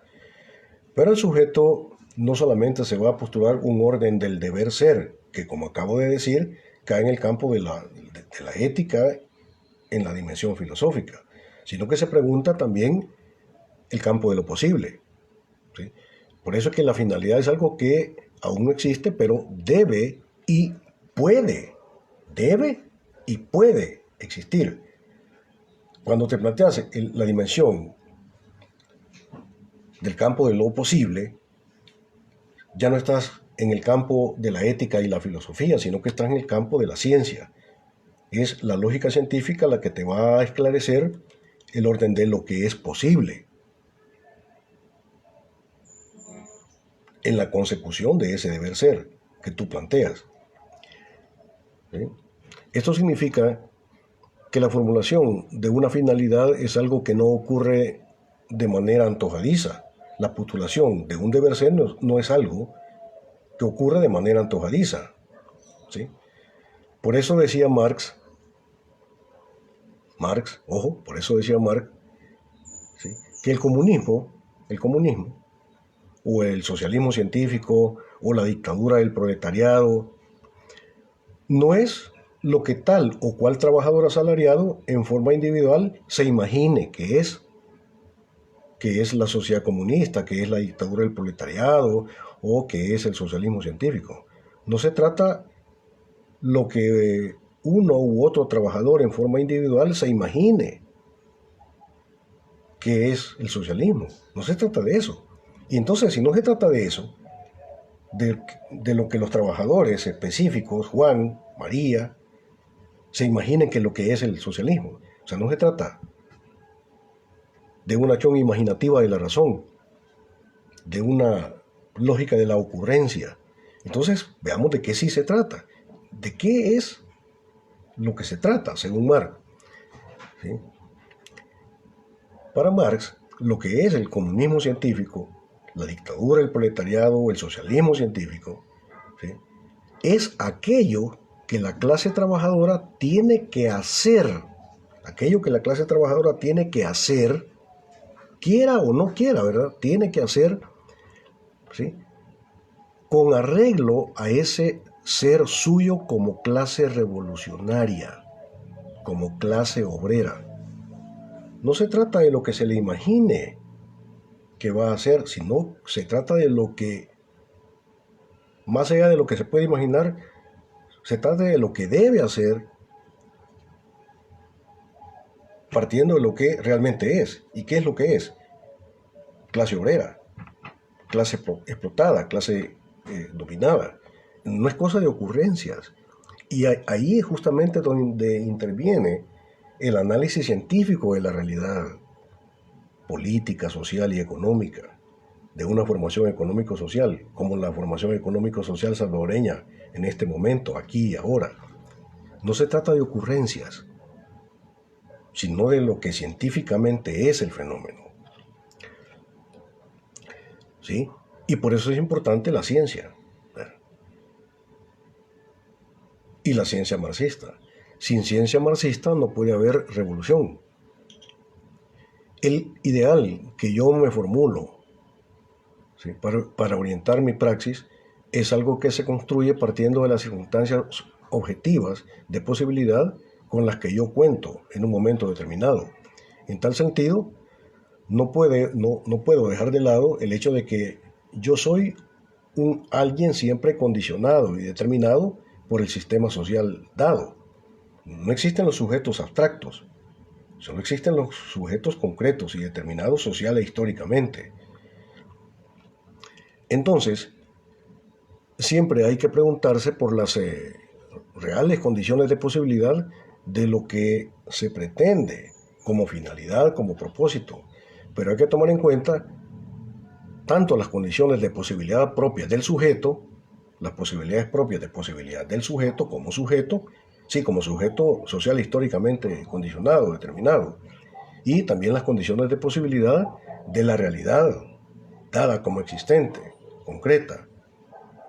Pero el sujeto no solamente se va a postular un orden del deber ser, que como acabo de decir, cae en el campo de la ética en la dimensión filosófica, sino que se pregunta también el campo de lo posible. ¿Sí? Por eso es que la finalidad es algo que aún no existe, pero debe y puede existir. Cuando te planteas la dimensión del campo de lo posible, ya no estás en el campo de la ética y la filosofía, sino que estás en el campo de la ciencia. Es la lógica científica la que te va a esclarecer el orden de lo que es posible en la consecución de ese deber ser que tú planteas. ¿Sí? Esto significa que la formulación de una finalidad es algo que no ocurre de manera antojadiza. La postulación de un deber ser no es algo que ocurre de manera antojadiza. ¿Sí? Por eso decía Marx, por eso decía Marx, ¿sí?, que el comunismo, o el socialismo científico, o la dictadura del proletariado, no es lo que tal o cual trabajador asalariado en forma individual se imagine que es la sociedad comunista, que es la dictadura del proletariado o que es el socialismo científico. No se trata lo que uno u otro trabajador en forma individual se imagine que es el socialismo. No se trata de eso. Y entonces, si no se trata de eso, de lo que los trabajadores específicos, Juan, María, se imaginen que lo que es el socialismo. O sea, no se trata de una acción imaginativa de la razón, de una lógica de la ocurrencia. Entonces, veamos de qué sí se trata. ¿De qué es lo que se trata, según Marx? ¿Sí? Para Marx, lo que es el comunismo científico, la dictadura del proletariado o el socialismo científico, ¿sí?, es aquello que la clase trabajadora tiene que hacer, aquello que la clase trabajadora tiene que hacer, quiera o no quiera, ¿verdad? Tiene que hacer, ¿sí?, con arreglo a ese ser suyo como clase revolucionaria, como clase obrera. No se trata de lo que se le imagine que va a hacer, sino se trata de lo que, más allá de lo que se puede imaginar, se trata de lo que debe hacer partiendo de lo que realmente es. ¿Y qué es lo que es? Clase obrera, clase explotada, clase dominada. No es cosa de ocurrencias. Y ahí es justamente donde interviene el análisis científico de la realidad política, social y económica, de una formación económico-social, como la formación económico-social salvadoreña en este momento, aquí y ahora. No se trata de ocurrencias, sino de lo que científicamente es el fenómeno. ¿Sí? Y por eso es importante la ciencia. Y la ciencia marxista. Sin ciencia marxista no puede haber revolución. El ideal que yo me formulo, ¿sí?, para orientar mi praxis es algo que se construye partiendo de las circunstancias objetivas de posibilidad con las que yo cuento en un momento determinado. En tal sentido, no puedo dejar de lado el hecho de que yo soy alguien siempre condicionado y determinado por el sistema social dado. No existen los sujetos abstractos, solo existen los sujetos concretos y determinados social e históricamente. Entonces, siempre hay que preguntarse por las reales condiciones de posibilidad de lo que se pretende como finalidad, como propósito. Pero hay que tomar en cuenta tanto las condiciones de posibilidad propias del sujeto, las posibilidades propias de posibilidad del sujeto, sí, como sujeto social históricamente condicionado, determinado, y también las condiciones de posibilidad de la realidad dada como existente, concreta,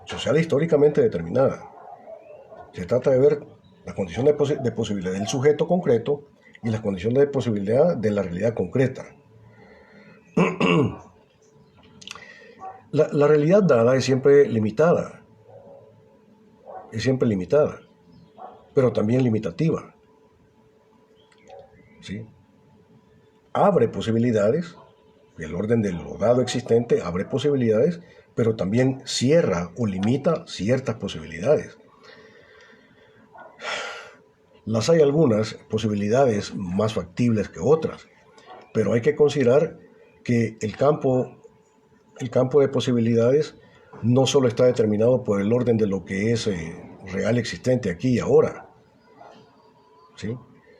social históricamente determinada. Se trata de ver las condiciones de posibilidad del sujeto concreto y las condiciones de posibilidad de la realidad concreta. La realidad dada es siempre limitada, pero también limitativa. ¿Sí? Abre posibilidades, el orden de lo dado existente abre posibilidades, pero también cierra o limita ciertas posibilidades. Las hay algunas posibilidades más factibles que otras, pero hay que considerar que el campo de posibilidades no solo está determinado por el orden de lo que es real existente aquí y ahora, ¿sí?,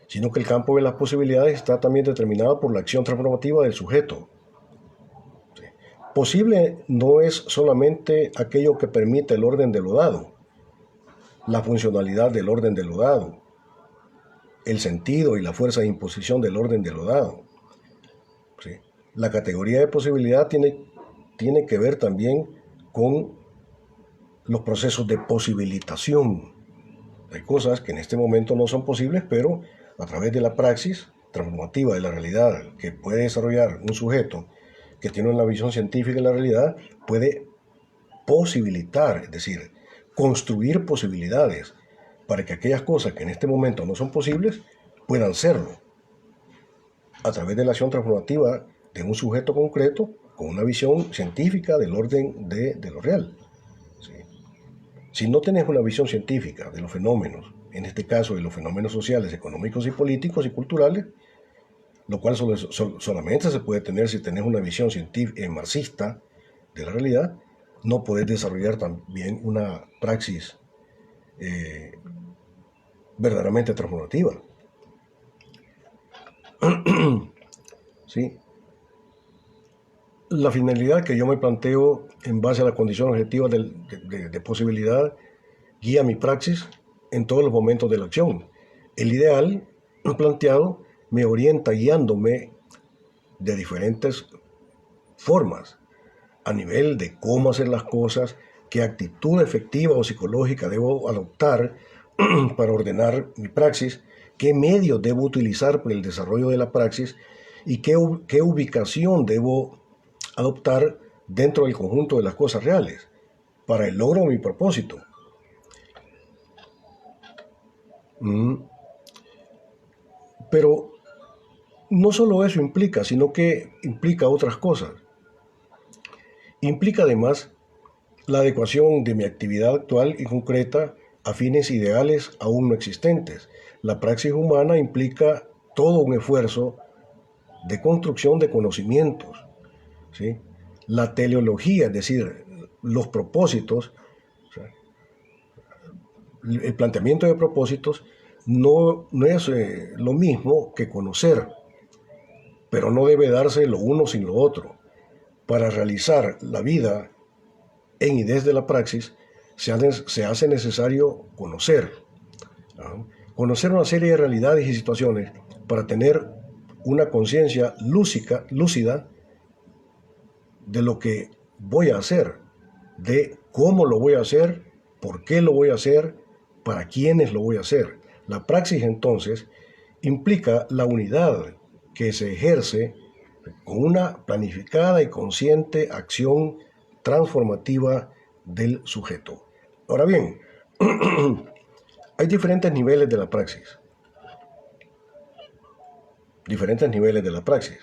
sino que el campo de las posibilidades está también determinado por la acción transformativa del sujeto. ¿Sí? Posible no es solamente aquello que permite el orden de lo dado, la funcionalidad del orden de lo dado, el sentido y la fuerza de imposición del orden de lo dado. ¿Sí? La categoría de posibilidad tiene que ver también con los procesos de posibilitación. Hay cosas que en este momento no son posibles, pero a través de la praxis transformativa de la realidad que puede desarrollar un sujeto que tiene una visión científica de la realidad, puede posibilitar, es decir, construir posibilidades para que aquellas cosas que en este momento no son posibles puedan serlo, a través de la acción transformativa de un sujeto concreto con una visión científica del orden de lo real. ¿Sí? Si no tenés una visión científica de los fenómenos, en este caso de los fenómenos sociales, económicos y políticos y culturales, lo cual solamente se puede tener si tenés una visión científica marxista de la realidad, no podés desarrollar también una praxis verdaderamente transformativa. ¿Sí? la finalidad que yo me planteo en base a la condición objetiva de posibilidad guía mi praxis en todos los momentos de la acción. El ideal planteado me orienta guiándome de diferentes formas, a nivel de cómo hacer las cosas, qué actitud efectiva o psicológica debo adoptar para ordenar mi praxis, qué medios debo utilizar para el desarrollo de la praxis y qué ubicación debo adoptar dentro del conjunto de las cosas reales para el logro de mi propósito. Pero no solo eso implica, sino que implica otras cosas. Implica además la adecuación de mi actividad actual y concreta a fines ideales aún no existentes. La praxis humana implica todo un esfuerzo de construcción de conocimientos, ¿sí? La teleología, es decir, los propósitos, o sea, el planteamiento de propósitos no es lo mismo que conocer, pero no debe darse lo uno sin lo otro. Para realizar la vida en y desde la praxis se hace necesario conocer, ¿no? Conocer una serie de realidades y situaciones para tener una conciencia lúcida de lo que voy a hacer, de cómo lo voy a hacer, por qué lo voy a hacer, para quiénes lo voy a hacer. La praxis entonces implica la unidad que se ejerce con una planificada y consciente acción transformativa del sujeto. Ahora bien, hay diferentes niveles de la praxis. Diferentes niveles de la praxis.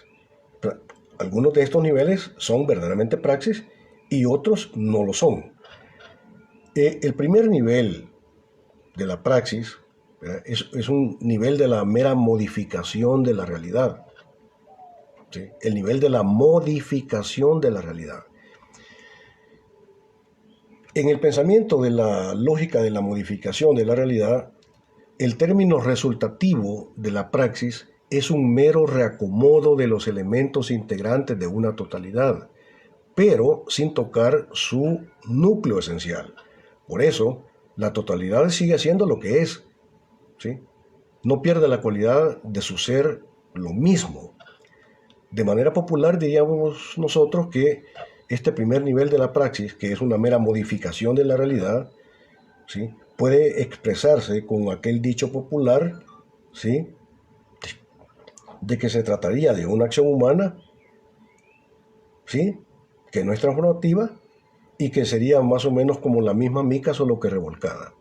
Algunos de estos niveles son verdaderamente praxis y otros no lo son. El primer nivel de la praxis es un nivel de la mera modificación de la realidad. ¿Sí? El nivel de la modificación de la realidad. En el pensamiento de la lógica de la modificación de la realidad, el término resultativo de la praxis es un mero reacomodo de los elementos integrantes de una totalidad, pero sin tocar su núcleo esencial. Por eso, la totalidad sigue siendo lo que es, ¿sí? No pierde la cualidad de su ser lo mismo. De manera popular diríamos nosotros que este primer nivel de la praxis, que es una mera modificación de la realidad, ¿sí?, puede expresarse con aquel dicho popular, ¿sí?, de que se trataría de una acción humana, ¿sí?, que no es transformativa y que sería más o menos como la misma mica, solo que revolcada.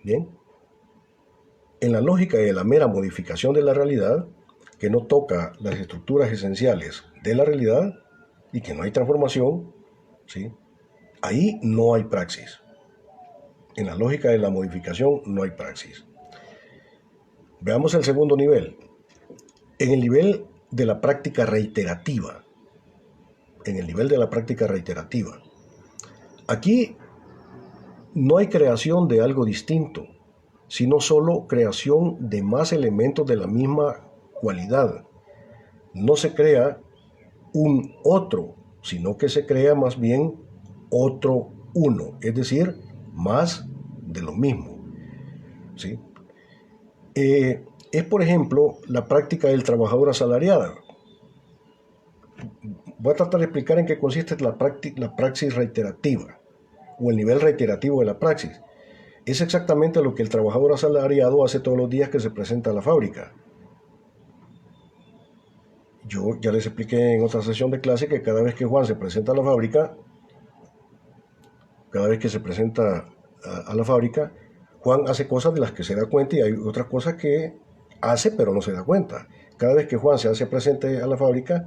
Bien. En la lógica de la mera modificación de la realidad, que no toca las estructuras esenciales de la realidad y que no hay transformación, ¿sí?, ahí no hay praxis. En la lógica de la modificación no hay praxis. Veamos el segundo nivel. En el nivel de la práctica reiterativa. En el nivel de la práctica reiterativa. Aquí no hay creación de algo distinto, sino solo creación de más elementos de la misma cualidad. No se crea un otro, sino que se crea más bien otro uno, es decir, más de lo mismo, ¿sí? Es, por ejemplo, la práctica del trabajador asalariado. Voy a tratar de explicar en qué consiste la praxis reiterativa o el nivel reiterativo de la praxis. Es exactamente lo que el trabajador asalariado hace todos los días que se presenta a la fábrica. Yo ya les expliqué en otra sesión de clase que cada vez que Juan se presenta a la fábrica, a la fábrica, Juan hace cosas de las que se da cuenta y hay otras cosas que hace pero no se da cuenta. Cada vez que Juan se hace presente a la fábrica,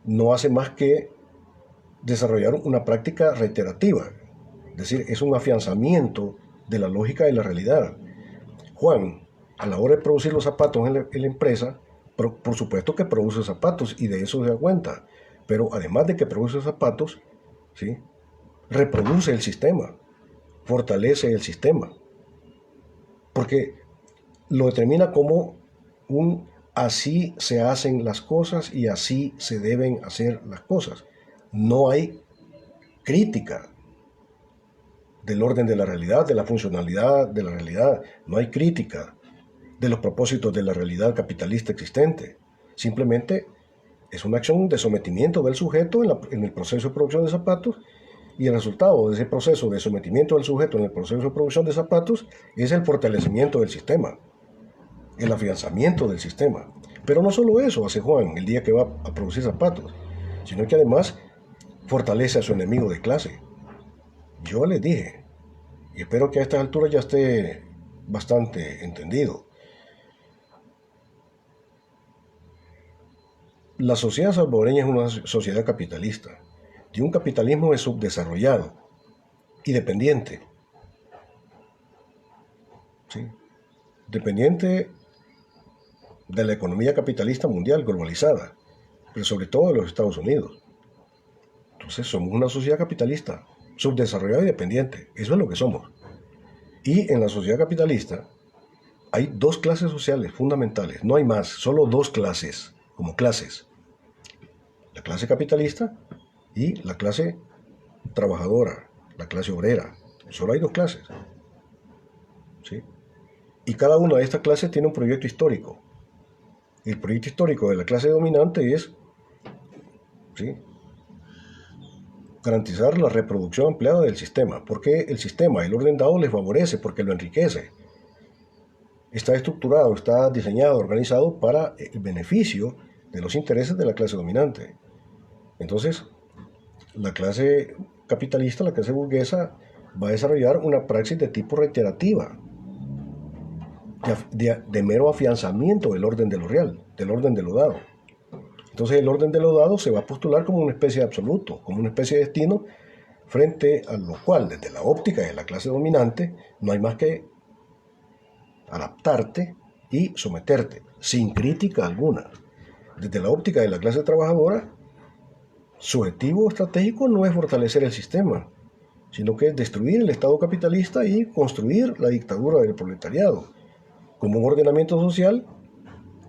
no hace más que desarrollar una práctica reiterativa. Es decir, es un afianzamiento de la lógica de la realidad. Juan, a la hora de producir los zapatos en la empresa, por supuesto que produce zapatos y de eso se da cuenta. Pero además de que produce zapatos, ¿sí?, reproduce el sistema, fortalece el sistema, porque lo determina como un así se hacen las cosas y así se deben hacer las cosas. No hay crítica del orden de la realidad, de la funcionalidad de la realidad. No hay crítica de los propósitos de la realidad capitalista existente. Simplemente es una acción de sometimiento del sujeto en el proceso de producción de zapatos, y el resultado de ese proceso de sometimiento del sujeto en el proceso de producción de zapatos es el fortalecimiento del sistema, el afianzamiento del sistema. Pero no solo eso hace Juan el día que va a producir zapatos, sino que además fortalece a su enemigo de clase. Yo les dije, y espero que a estas alturas ya esté bastante entendido, la sociedad salvadoreña es una sociedad capitalista, de un capitalismo subdesarrollado y dependiente. ¿Sí? Dependiente de la economía capitalista mundial globalizada, pero sobre todo de los Estados Unidos. Entonces somos una sociedad capitalista, subdesarrollada y dependiente. Eso es lo que somos. Y en la sociedad capitalista hay dos clases sociales fundamentales, no hay más, solo dos clases, como clases. La clase capitalista y la clase trabajadora, la clase obrera. Solo hay dos clases. ¿Sí? Y cada una de estas clases tiene un proyecto histórico. El proyecto histórico de la clase dominante es, ¿sí?, garantizar la reproducción ampliada del sistema, porque el sistema, el orden dado, les favorece, porque lo enriquece. Está estructurado, está diseñado, organizado para el beneficio de los intereses de la clase dominante. Entonces, la clase capitalista, la clase burguesa, va a desarrollar una praxis de tipo reiterativa, de mero afianzamiento del orden de lo real, del orden de lo dado. Entonces el orden de lo dado se va a postular como una especie de absoluto, como una especie de destino, frente a lo cual, desde la óptica de la clase dominante, no hay más que adaptarte y someterte, sin crítica alguna. Desde la óptica de la clase trabajadora, su objetivo estratégico no es fortalecer el sistema, sino que es destruir el Estado capitalista y construir la dictadura del proletariado, como un ordenamiento social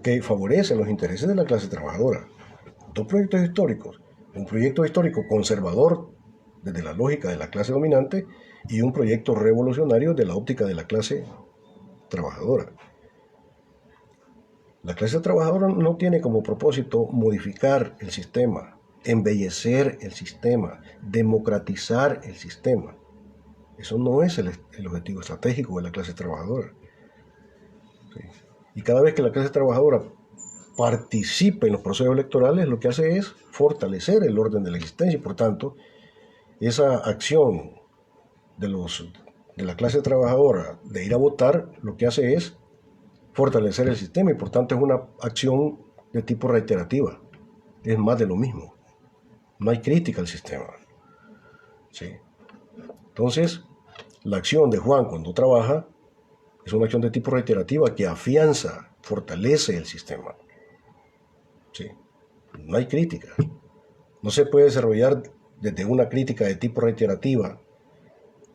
que favorece los intereses de la clase trabajadora. Dos proyectos históricos, un proyecto histórico conservador desde la lógica de la clase dominante y un proyecto revolucionario de la óptica de la clase trabajadora. La clase trabajadora no tiene como propósito modificar el sistema, embellecer el sistema, democratizar el sistema. Eso no es el objetivo estratégico de la clase trabajadora. ¿Sí? Y cada vez que la clase trabajadora participe en los procesos electorales, lo que hace es fortalecer el orden de la existencia, y por tanto, esa acción de la clase trabajadora de ir a votar, lo que hace es fortalecer el sistema, y por tanto es una acción de tipo reiterativa, es más de lo mismo, no hay crítica al sistema. ¿Sí? Entonces, la acción de Juan cuando trabaja es una acción de tipo reiterativa que afianza, fortalece el sistema. Sí. No hay crítica. No se puede desarrollar desde una crítica de tipo reiterativa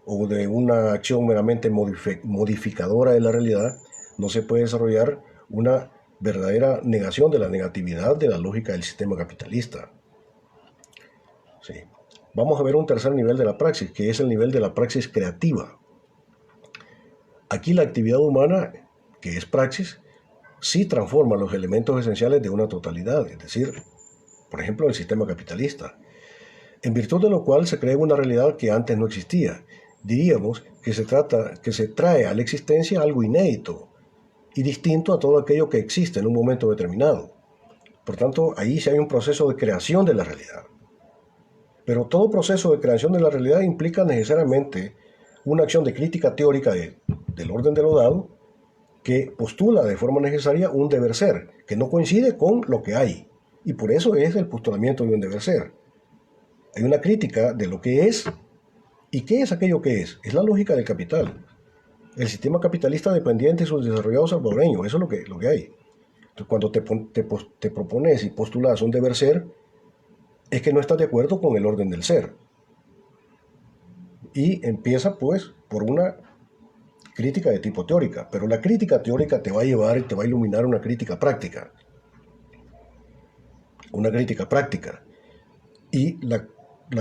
o de una acción meramente modificadora de la realidad, no se puede desarrollar una verdadera negación de la negatividad de la lógica del sistema capitalista. Sí. Vamos a ver un tercer nivel de la praxis, que es el nivel de la praxis creativa. Aquí la actividad humana, que es praxis, sí transforma los elementos esenciales de una totalidad, es decir, por ejemplo, el sistema capitalista, en virtud de lo cual se crea una realidad que antes no existía. Diríamos que se trae a la existencia algo inédito y distinto a todo aquello que existe en un momento determinado. Por tanto, ahí sí hay un proceso de creación de la realidad. Pero todo proceso de creación de la realidad implica necesariamente una acción de crítica teórica del orden de lo dado, que postula de forma necesaria un deber ser, que no coincide con lo que hay. Y por eso es el postulamiento de un deber ser. Hay una crítica de lo que es. ¿Y qué es aquello que es? Es la lógica del capital. El sistema capitalista dependiente y subdesarrollado salvadoreño. Eso es lo que hay. Entonces, cuando te propones y postulas un deber ser, es que no estás de acuerdo con el orden del ser. Y empieza, pues, por una crítica de tipo teórica, pero la crítica teórica te va a llevar y te va a iluminar una crítica práctica. Una crítica práctica. Y la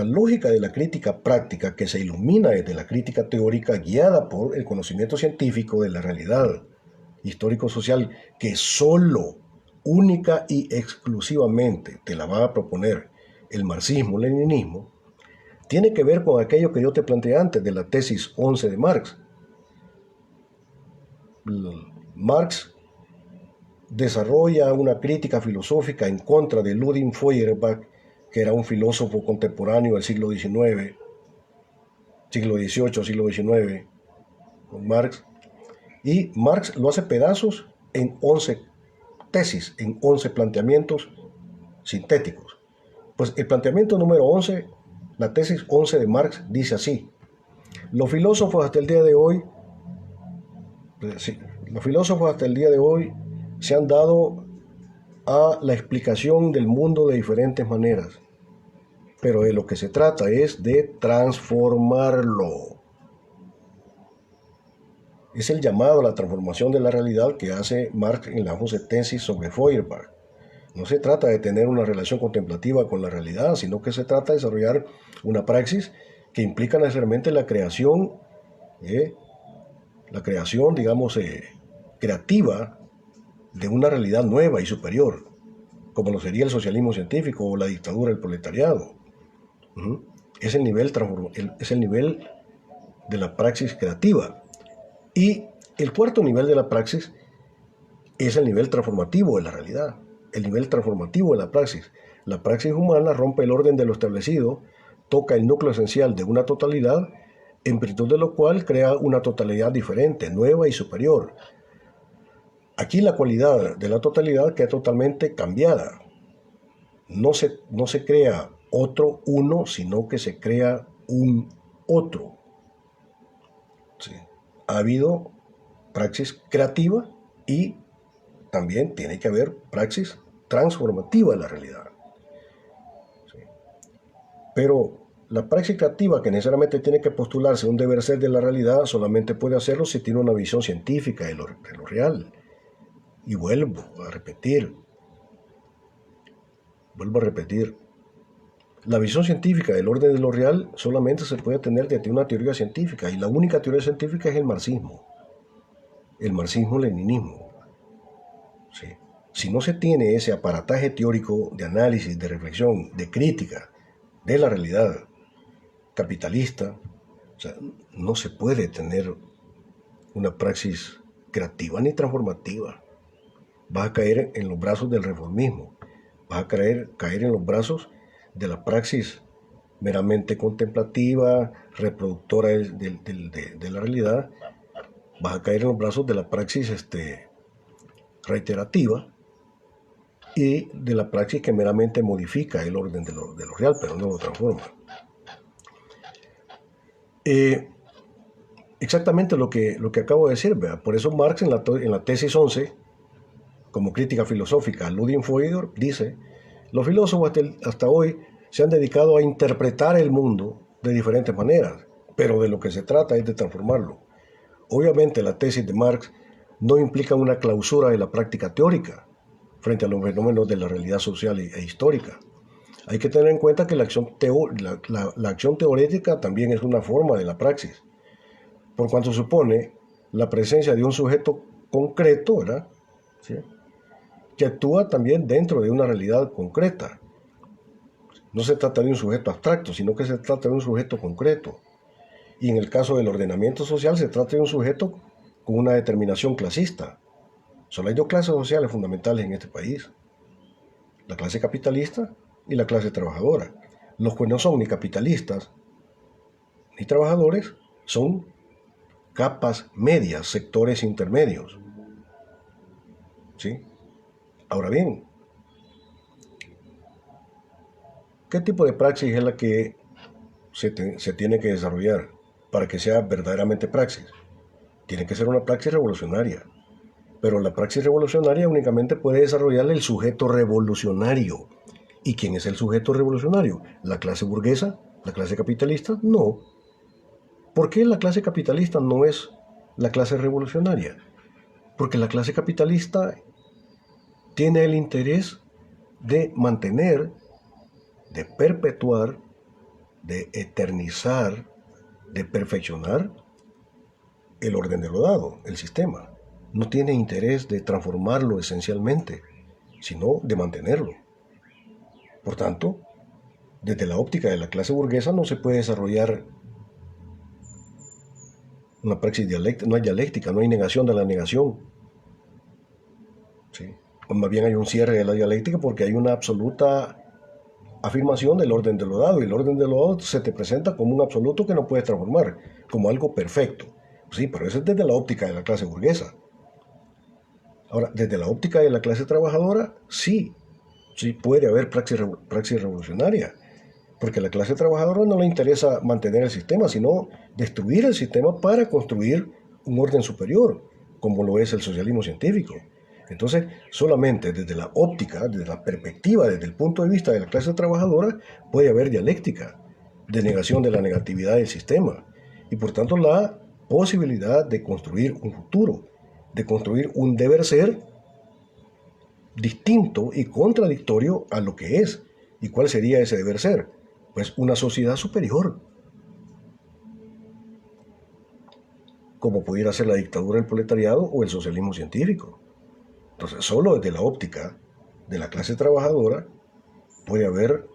lógica de la crítica práctica que se ilumina desde la crítica teórica guiada por el conocimiento científico de la realidad histórico-social que solo, única y exclusivamente te la va a proponer el marxismo-leninismo, tiene que ver con aquello que yo te planteé antes de la tesis 11 de Marx. Marx desarrolla una crítica filosófica en contra de Ludwig Feuerbach, que era un filósofo contemporáneo del siglo XIX, siglo XVIII, siglo XIX, con Marx, y Marx lo hace pedazos en 11 tesis, en 11 planteamientos sintéticos. Pues el planteamiento número 11, la tesis 11 de Marx, dice así: los filósofos hasta el día de hoy, se han dado a la explicación del mundo de diferentes maneras, pero de lo que se trata es de transformarlo. Es el llamado a la transformación de la realidad que hace Marx en la 11 tesis sobre Feuerbach. No se trata de tener una relación contemplativa con la realidad, sino que se trata de desarrollar una praxis que implica necesariamente la creación, digamos, creativa de una realidad nueva y superior, como lo sería el socialismo científico o la dictadura del proletariado. Es el nivel de la praxis creativa. Y el cuarto nivel de la praxis es el nivel transformativo de la realidad, el nivel transformativo de la praxis. La praxis humana rompe el orden de lo establecido, toca el núcleo esencial de una totalidad, en virtud de lo cual crea una totalidad diferente, nueva y superior. Aquí la cualidad de la totalidad queda totalmente cambiada. No se crea otro uno, sino que se crea un otro. Sí. Ha habido praxis creativa y también tiene que haber praxis transformativa de la realidad. Sí. Pero la praxis creativa, que necesariamente tiene que postularse un deber ser de la realidad, solamente puede hacerlo si tiene una visión científica de lo real. Y vuelvo a repetir, la visión científica del orden de lo real solamente se puede tener desde una teoría científica, y la única teoría científica es el marxismo-leninismo. ¿Sí? Si no se tiene ese aparataje teórico de análisis, de reflexión, de crítica de la realidad capitalista, o sea, no se puede tener una praxis creativa ni transformativa. Vas a caer en los brazos del reformismo, vas a caer en los brazos de la praxis meramente contemplativa, reproductora de la realidad, vas a caer en los brazos de la praxis reiterativa y de la praxis que meramente modifica el orden de lo real, pero no lo transforma. Exactamente lo que acabo de decir, ¿verdad? Por eso Marx en la tesis 11, como crítica filosófica a Ludwig Feuerbach, dice: los filósofos hasta hoy se han dedicado a interpretar el mundo de diferentes maneras, pero de lo que se trata es de transformarlo. Obviamente la tesis de Marx no implica una clausura de la práctica teórica frente a los fenómenos de la realidad social e histórica. Hay que tener en cuenta que la acción teórica también es una forma de la praxis, por cuanto supone la presencia de un sujeto concreto, ¿verdad? ¿Sí? Que actúa también dentro de una realidad concreta. No se trata de un sujeto abstracto, sino que se trata de un sujeto concreto. Y en el caso del ordenamiento social se trata de un sujeto con una determinación clasista. Solo hay dos clases sociales fundamentales en este país: la clase capitalista y la clase trabajadora. Los que no son ni capitalistas ni trabajadores son capas medias, sectores intermedios. ¿Sí? Ahora bien, ¿qué tipo de praxis es la que se tiene que desarrollar para que sea verdaderamente praxis? Tiene que ser una praxis revolucionaria. Pero la praxis revolucionaria únicamente puede desarrollarla el sujeto revolucionario. ¿Y quién es el sujeto revolucionario? ¿La clase burguesa? ¿La clase capitalista? No. ¿Por qué la clase capitalista no es la clase revolucionaria? Porque la clase capitalista tiene el interés de mantener, de perpetuar, de eternizar, de perfeccionar el orden de lo dado, el sistema. No tiene interés de transformarlo esencialmente, sino de mantenerlo. Por tanto, desde la óptica de la clase burguesa no se puede desarrollar una praxis dialéctica, no hay dialéctica, no hay negación de la negación. ¿Sí? O más bien hay un cierre de la dialéctica porque hay una absoluta afirmación del orden de lo dado, y el orden de lo dado se te presenta como un absoluto que no puedes transformar, como algo perfecto. Sí, pero eso es desde la óptica de la clase burguesa. Ahora, desde la óptica de la clase trabajadora, sí puede haber praxis revolucionaria, porque a la clase trabajadora no le interesa mantener el sistema, sino destruir el sistema para construir un orden superior, como lo es el socialismo científico. Entonces, solamente desde la óptica, desde la perspectiva, desde el punto de vista de la clase trabajadora, puede haber dialéctica de negación de la negatividad del sistema y por tanto la posibilidad de construir un futuro, de construir un deber ser distinto y contradictorio a lo que es. ¿Y cuál sería ese deber ser? Pues una sociedad superior, como pudiera ser la dictadura del proletariado o el socialismo científico. Entonces, solo desde la óptica de la clase trabajadora puede haber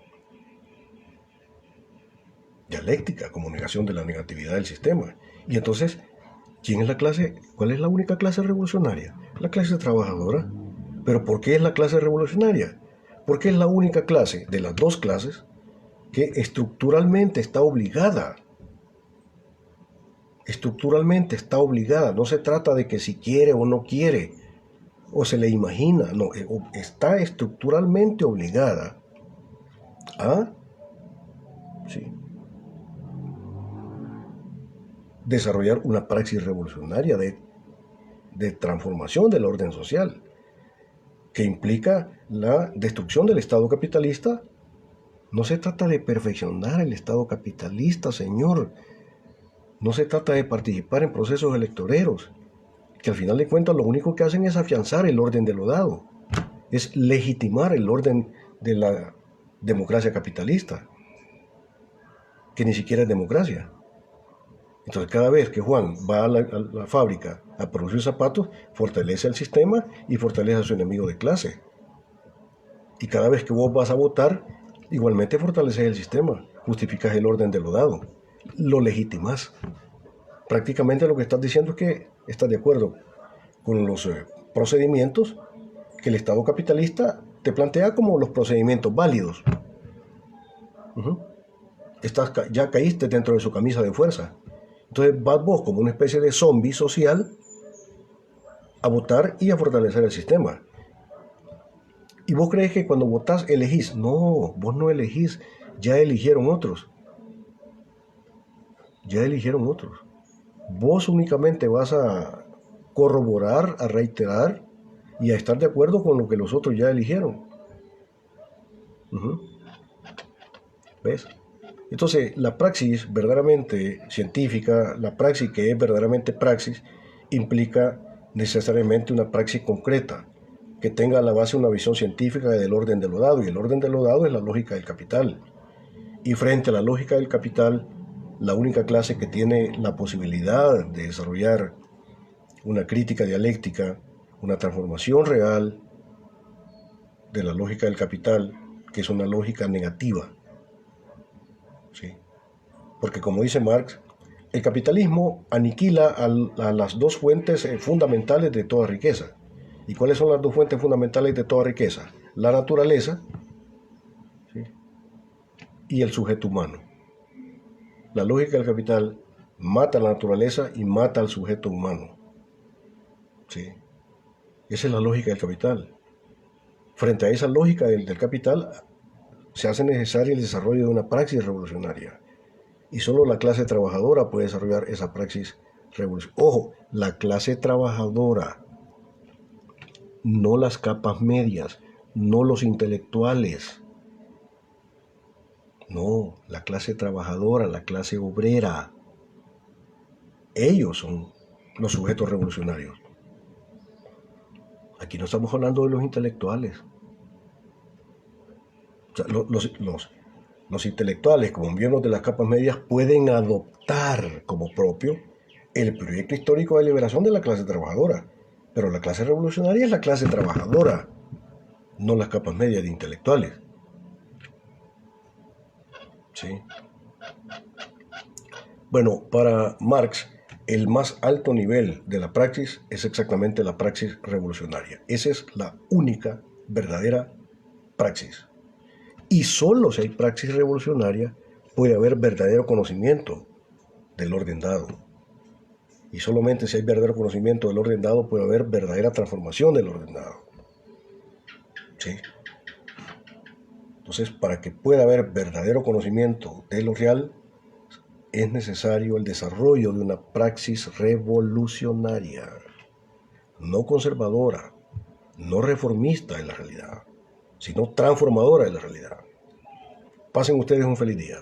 dialéctica, como negación de la negatividad del sistema. Y entonces, ¿quién es la clase? ¿Cuál es la única clase revolucionaria? La clase trabajadora. ¿Pero por qué es la clase revolucionaria? Porque es la única clase de las dos clases que estructuralmente está obligada. Estructuralmente está obligada. No se trata de que si quiere o no quiere, o se le imagina. No, está estructuralmente obligada a desarrollar una praxis revolucionaria de transformación del orden social, que implica la destrucción del Estado capitalista. No se trata de perfeccionar el Estado capitalista, señor. No se trata de participar en procesos electoreros, que al final de cuentas lo único que hacen es afianzar el orden de lo dado, es legitimar el orden de la democracia capitalista, que ni siquiera es democracia. Entonces cada vez que Juan va a la fábrica a producir zapatos, fortalece el sistema y fortalece a su enemigo de clase. Y cada vez que vos vas a votar, igualmente fortaleces el sistema, justificas el orden de lo dado, lo legitimás. Prácticamente lo que estás diciendo es que estás de acuerdo con los procedimientos que el Estado capitalista te plantea como los procedimientos válidos. Ya caíste dentro de su camisa de fuerza. Entonces vas vos como una especie de zombie social a votar y a fortalecer el sistema. Y vos crees que cuando votás elegís. No, vos no elegís. Ya eligieron otros. Ya eligieron otros. Vos únicamente vas a corroborar, a reiterar y a estar de acuerdo con lo que los otros ya eligieron. ¿Ves? Entonces, la praxis verdaderamente científica, la praxis que es verdaderamente praxis, implica necesariamente una praxis concreta, que tenga a la base una visión científica del orden de lo dado, y el orden de lo dado es la lógica del capital. Y frente a la lógica del capital, la única clase que tiene la posibilidad de desarrollar una crítica dialéctica, una transformación real de la lógica del capital, que es una lógica negativa. ¿Sí? Porque como dice Marx, el capitalismo aniquila a las dos fuentes fundamentales de toda riqueza. ¿Y cuáles son las dos fuentes fundamentales de toda riqueza? La naturaleza, ¿sí?, y el sujeto humano. La lógica del capital mata a la naturaleza y mata al sujeto humano. ¿Sí? Esa es la lógica del capital. Frente a esa lógica del capital, se hace necesario el desarrollo de una praxis revolucionaria. Y solo la clase trabajadora puede desarrollar esa praxis revolucionaria. Ojo, la clase trabajadora, no las capas medias, no los intelectuales. No, la clase trabajadora, la clase obrera. Ellos son los sujetos revolucionarios. Aquí no estamos hablando de los intelectuales. O sea, los intelectuales, como miembros de las capas medias, pueden adoptar como propio el proyecto histórico de liberación de la clase trabajadora. Pero la clase revolucionaria es la clase trabajadora, no las capas medias de intelectuales. ¿Sí? Bueno, para Marx, el más alto nivel de la praxis es exactamente la praxis revolucionaria. Esa es la única verdadera praxis. Y solo si hay praxis revolucionaria puede haber verdadero conocimiento del orden dado. Y solamente si hay verdadero conocimiento del orden dado puede haber verdadera transformación del orden dado. ¿Sí? Entonces, para que pueda haber verdadero conocimiento de lo real, es necesario el desarrollo de una praxis revolucionaria, no conservadora, no reformista en la realidad, sino transformadora de la realidad. Pasen ustedes un feliz día.